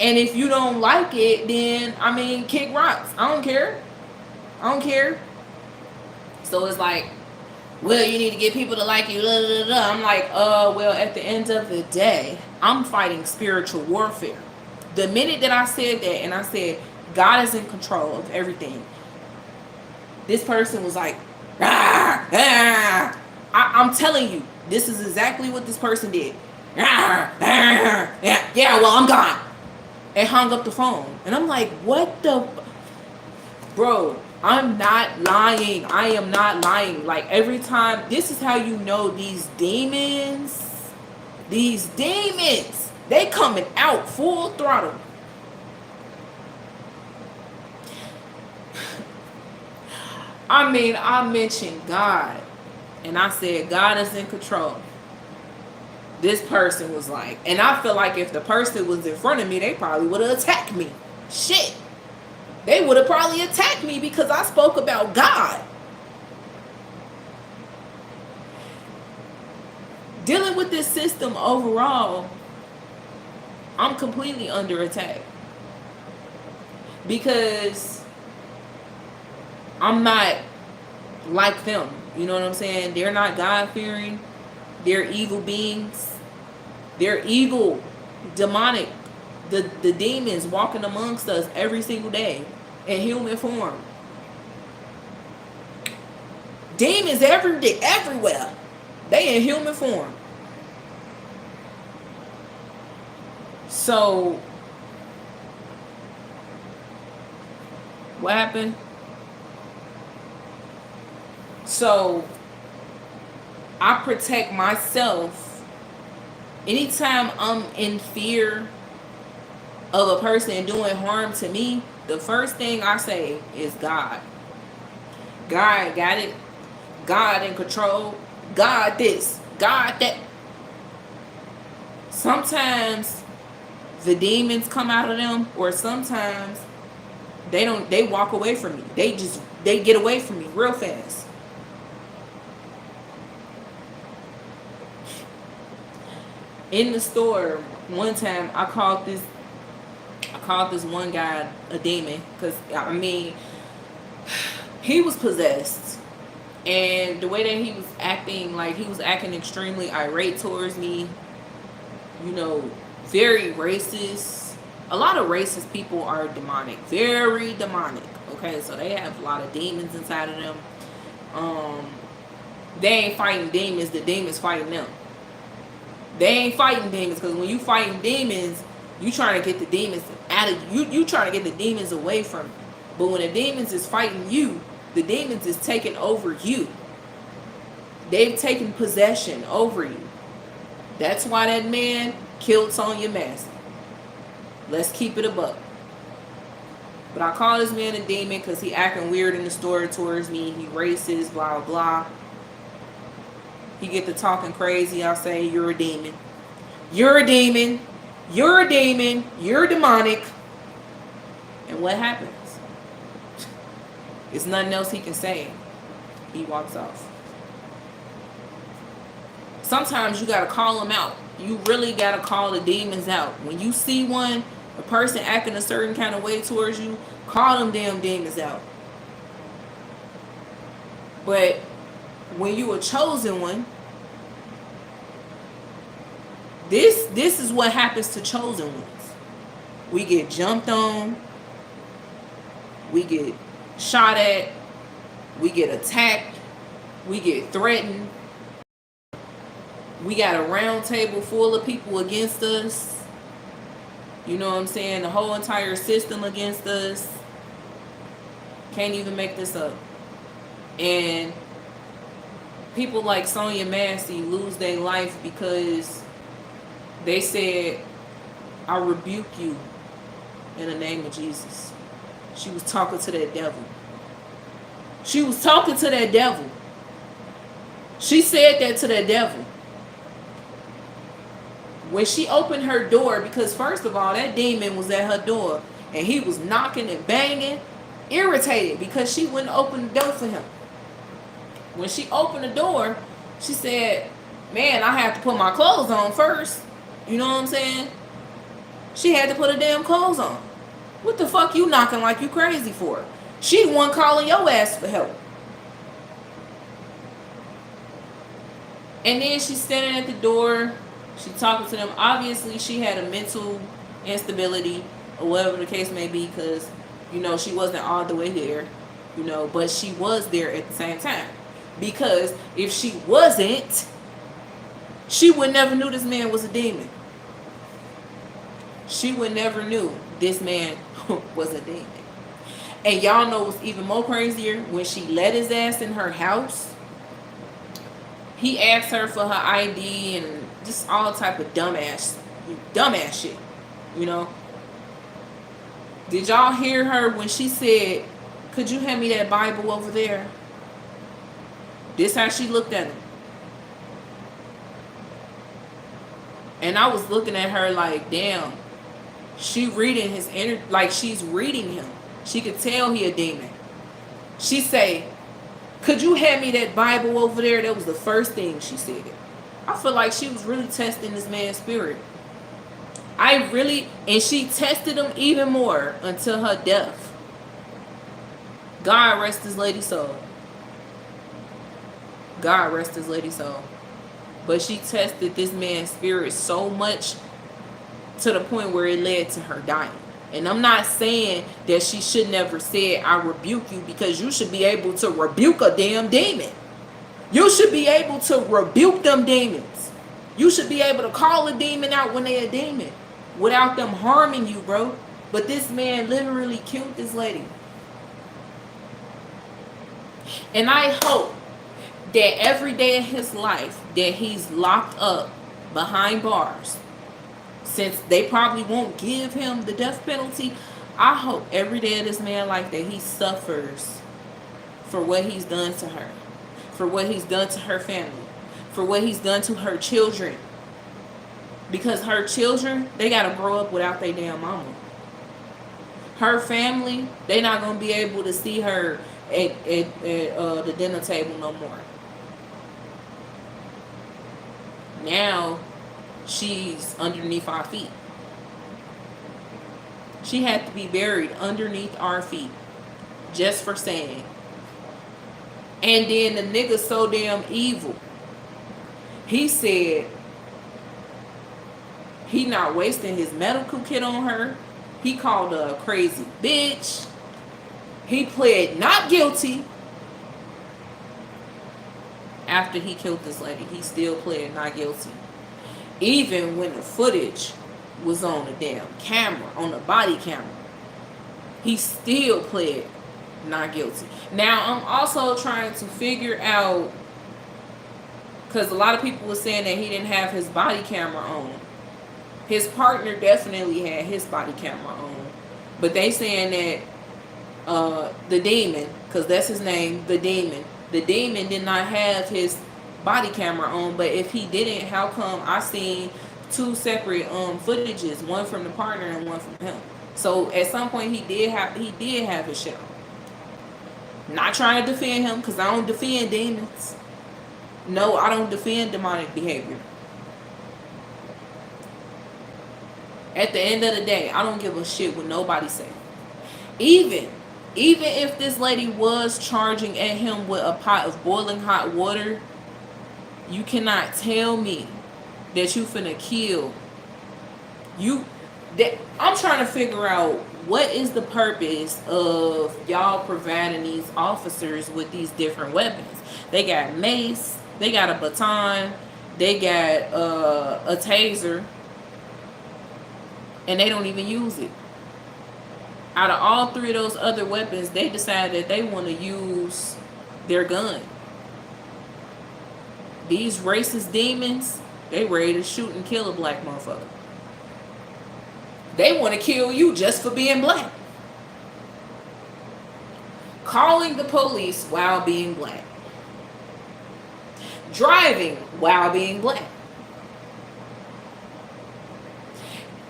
And if you don't like it, then, I mean, kick rocks. I don't care. I don't care. So it's like, well, you need to get people to like you. Blah, blah, blah. I'm like, well, at the end of the day, I'm fighting spiritual warfare. The minute that I said that, and I said, God is in control of everything, this person was like, rah, rah. I'm telling you, this is exactly what this person did. Yeah, well, I'm gone. And hung up the phone. And I'm like, what the? Bro, I'm not lying. I am not lying. Like, every time, this is how you know these demons, they coming out full throttle. I mean, I mentioned God. And I said, God is in control. This person was like, and I feel like if the person was in front of me, they probably would have attacked me. Shit. They would have probably attacked me because I spoke about God. Dealing with this system overall, I'm completely under attack. Because I'm not like them. You know what I'm saying? They're not God-fearing. They're evil beings. They're evil, demonic. The demons walking amongst us every single day in human form. Demons everywhere. They in human form. So, what happened? So, I protect myself. Anytime I'm in fear of a person doing harm to me, the first thing I say is God. God got it. God in control. God this. God that. Sometimes the demons come out of them, or sometimes they walk away from me. They get away from me real fast. In the store one time, I called this one guy a demon, because I mean, he was possessed, and the way that he was acting, like he was acting extremely irate towards me, you know, very racist. A lot of racist people are demonic, very demonic. Okay, so they have a lot of demons inside of them. They ain't fighting demons, the demons fighting them. They ain't fighting demons, because when you fighting demons, you trying to get the demons out of you trying to get the demons away from you. But when the demons is fighting you, the demons is taking over you. They've taken possession over you. That's why that man killed Sonya Massey. Let's keep it a buck. But I call this man a demon because he acting weird in the store towards me. He racist, blah, blah. He get to talking crazy. I'll say, you're a demon. You're a demon. You're a demon. You're demonic. And what happens? It's nothing else he can say. He walks off. Sometimes you got to call them out. You really got to call the demons out. When you see a person acting a certain kind of way towards you, call them damn demons out. But when you a chosen one, this is what happens to chosen ones. We get jumped on. We get shot at. We get attacked. We get threatened. We got a round table full of people against us. You know what I'm saying? The whole entire system against us. Can't even make this up. And people like Sonya Massey lose their life because they said, I rebuke you in the name of Jesus. She was talking to that devil. She was talking to that devil. She said that to that devil. When she opened her door, because first of all, that demon was at her door and he was knocking and banging, irritated because she wouldn't open the door for him. When she opened the door, she said, man, I have to put my clothes on first. You know what I'm saying? She had to put her damn clothes on. What the fuck you knocking like you crazy for? She the one calling your ass for help. And then she's standing at the door. She talking to them. Obviously, she had a mental instability or whatever the case may be, because, you know, she wasn't all the way there, you know, but she was there at the same time. Because if she wasn't, she would never knew this man was a demon. She would never knew this man was a demon. And y'all know what's even more crazier? When she let his ass in her house, he asked her for her ID and just all type of dumbass shit, you know. Did y'all hear her when she said, could you hand me that Bible over there? This how she looked at him. And I was looking at her like, damn, she reading his inner, like she's reading him. She could tell he a demon. She say, could you hand me that Bible over there? That was the first thing she said. I feel like she was really testing this man's spirit. And she tested him even more until her death. God rest his lady soul. God rest his lady soul. But she tested this man's spirit so much to the point where it led to her dying. And I'm not saying that she should never say, I rebuke you, because you should be able to rebuke a damn demon. You should be able to rebuke them demons. You should be able to call a demon out when they're a demon without them harming you, bro. But this man literally killed this lady. And I hope that every day of his life that he's locked up behind bars, since they probably won't give him the death penalty, I hope every day of this man's life that he suffers for what he's done to her, for what he's done to her family, for what he's done to her children. Because her children, they got to grow up without their damn mama. Her family, they not going to be able to see her at the dinner table no more. Now, she's underneath our feet. She had to be buried underneath our feet just for saying. And then the nigga so damn evil. He said he not wasting his medical kit on her. He called her a crazy bitch. He pled not guilty. After he killed this lady, he still pled not guilty. Even when the footage was on the damn camera, on the body camera, he still pled not guilty. Now, I'm also trying to figure out, because a lot of people were saying that he didn't have his body camera on. His partner definitely had his body camera on. But they saying that the demon, because that's his name, the demon did not have his body camera on. But if he didn't, how come I seen two separate footages, one from the partner and one from him? So at some point he did have his shit on. Not trying to defend him, because I don't defend demons. No, I don't defend demonic behavior. At the end of the day, I don't give a shit what nobody say. Even if this lady was charging at him with a pot of boiling hot water, you cannot tell me that you finna kill you. That I'm trying to figure out, what is the purpose of y'all providing these officers with these different weapons? They got mace, they got a baton, they got a taser, and they don't even use it. Out of all three of those other weapons, they decide that they want to use their gun. These racist demons, they ready to shoot and kill a black motherfucker. They want to kill you just for being black. Calling the police while being black. Driving while being black.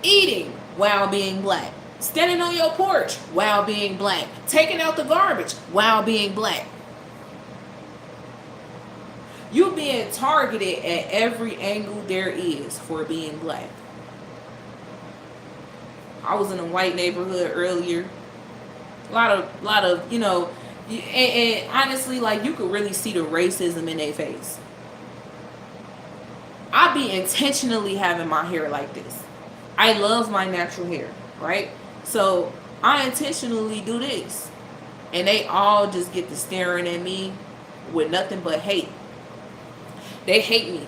Eating while being black. Standing on your porch while being black. Taking out the garbage while being black. You being targeted at every angle there is for being black. I was in a white neighborhood earlier. A lot of, you know, and honestly, like, you could really see the racism in their face. I be intentionally having my hair like this. I love my natural hair, right? So I intentionally do this. And they all just get to staring at me with nothing but hate. They hate me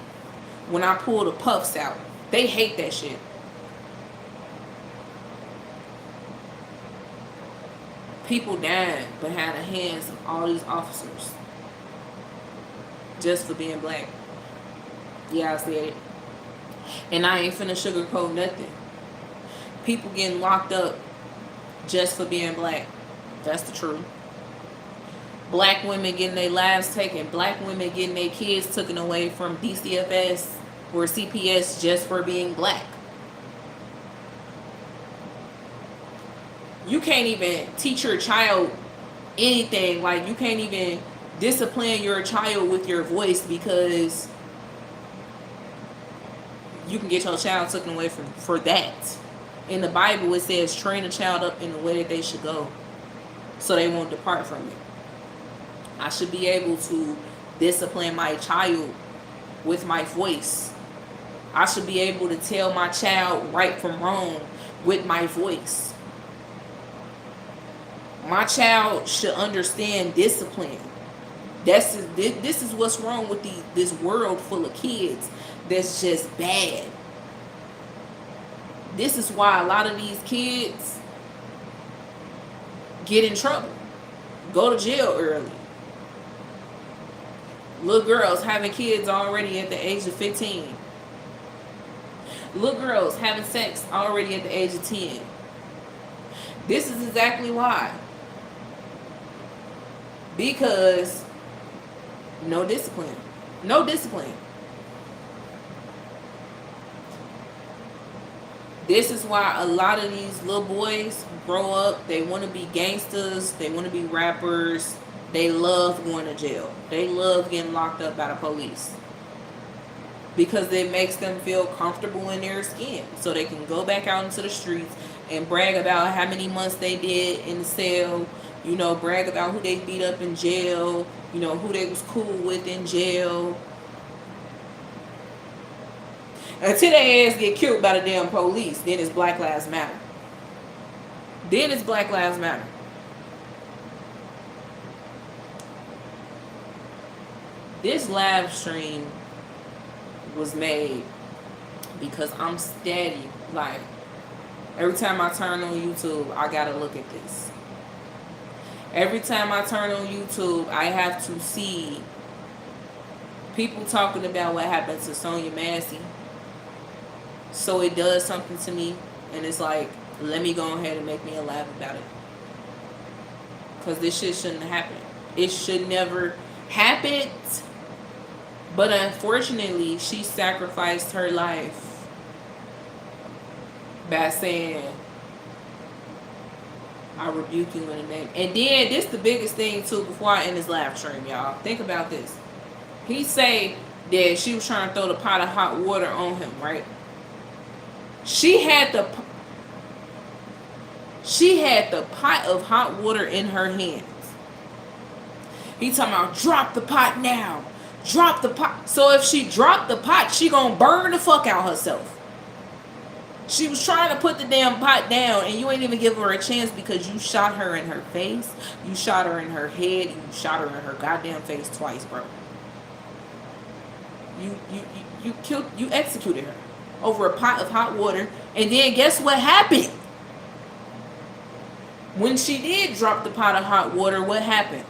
when I pull the puffs out. They hate that shit. People dying behind the hands of all these officers just for being black. Yeah, I said it. And I ain't finna sugarcoat nothing. People getting locked up just for being black. That's the truth. Black women getting their lives taken. Black women getting their kids taken away from DCFS or CPS just for being black. You can't even teach your child anything. Like, you can't even discipline your child with your voice, because you can get your child taken away for that. In the Bible, it says, train a child up in the way that they should go, so they won't depart from it. I should be able to discipline my child with my voice. I should be able to tell my child right from wrong with my voice. My child should understand discipline. This is what's wrong with this world full of kids that's just bad. This is why a lot of these kids get in trouble, go to jail early. Little girls having kids already at the age of 15. Little girls having sex already at the age of 10. This is exactly why. Because no discipline. No discipline. This is why a lot of these little boys grow up, they want to be gangsters, they want to be rappers, they love going to jail. They love getting locked up by the police. Because it makes them feel comfortable in their skin. So they can go back out into the streets and brag about how many months they did in the cell. You know, brag about who they beat up in jail. You know, who they was cool with in jail. Until their ass get killed by the damn police, then it's Black Lives Matter. Then it's Black Lives Matter. This live stream was made because I'm steady. Like, every time I turn on YouTube, I gotta look at this. Every time I turn on YouTube, I have to see people talking about what happened to Sonya Massey. So it does something to me, and it's like, let me go ahead and make me a laugh about it. Because this shit shouldn't happen. It should never happen. But unfortunately, she sacrificed her life by saying, I rebuke you in the name. And then, this the biggest thing too, before I end this live stream, y'all. Think about this. He say that she was trying to throw the pot of hot water on him, right? She had the pot of hot water in her hands. He talking about, drop the pot now. Drop the pot. So if she dropped the pot, she gonna burn the fuck out herself. She was trying to put the damn pot down, and you ain't even give her a chance because you shot her in her face, you shot her in her head, you shot her in her goddamn face twice, bro. You executed her over a pot of hot water, and then guess what happened? When she did drop the pot of hot water, what happened?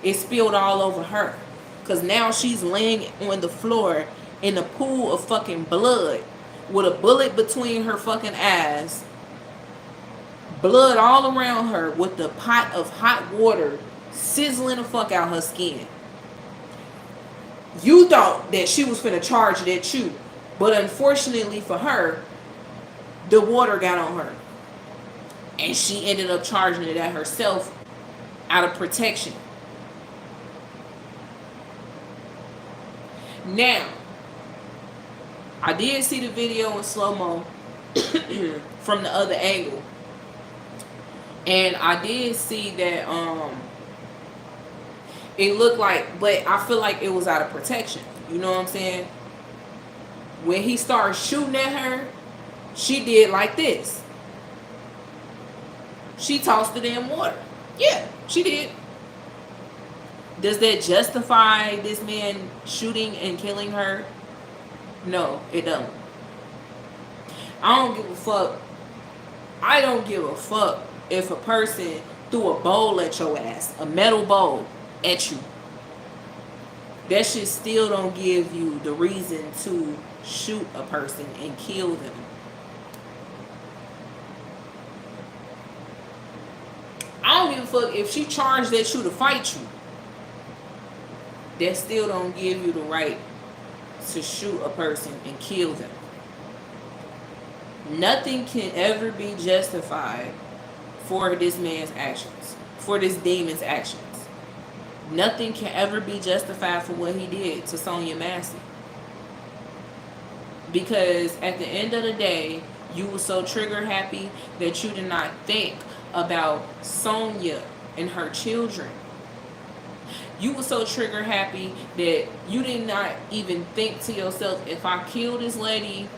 It spilled all over her. Because now she's laying on the floor in a pool of fucking blood with a bullet between her fucking eyes, blood all around her, with the pot of hot water sizzling the fuck out her skin. You thought that she was finna charge it at you, but unfortunately for her, the water got on her. And she ended up charging it at herself out of protection. Now, I did see the video in slow-mo from the other angle. And I did see that it looked like, but I feel like it was out of protection. You know what I'm saying? When he started shooting at her, she did like this. She tossed the damn water. Yeah, she did. Does that justify this man shooting and killing her? No, it don't. I don't give a fuck. I don't give a fuck if a person threw a bowl at your ass, a metal bowl at you. That shit still don't give you the reason to shoot a person and kill them. I don't give a fuck if she charged at you to fight you. That still don't give you the right to shoot a person and kill them. Nothing can ever be justified for this man's actions, for this demon's actions. Nothing can ever be justified for what he did to Sonya Massey. Because at the end of the day, you were so trigger happy that you did not think about Sonya and her children. You were so trigger happy that you did not even think to yourself, if I kill this lady,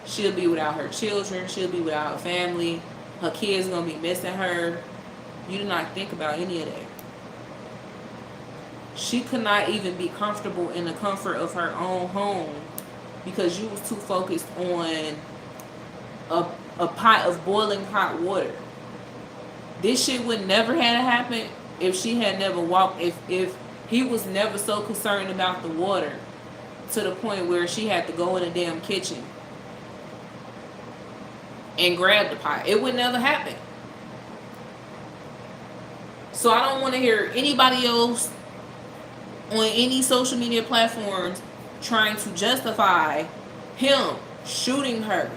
she'll be without her children, she'll be without her family, her kids gonna be missing her. You did not think about any of that. She could not even be comfortable in the comfort of her own home because you was too focused on a pot of boiling hot water. This shit would never have happened if she had never walked, if He was never so concerned about the water to the point where she had to go in the damn kitchen and grab the pot. It would never happen. So I don't want to hear anybody else on any social media platforms trying to justify him shooting her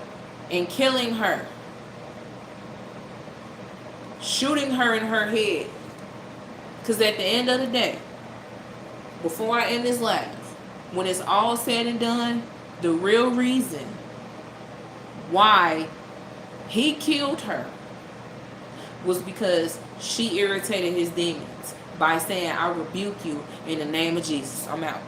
and killing her. Shooting her in her head. Because at the end of the day, before I end this live, when it's all said and done, the real reason why he killed her was because she irritated his demons by saying, I rebuke you in the name of Jesus. I'm out.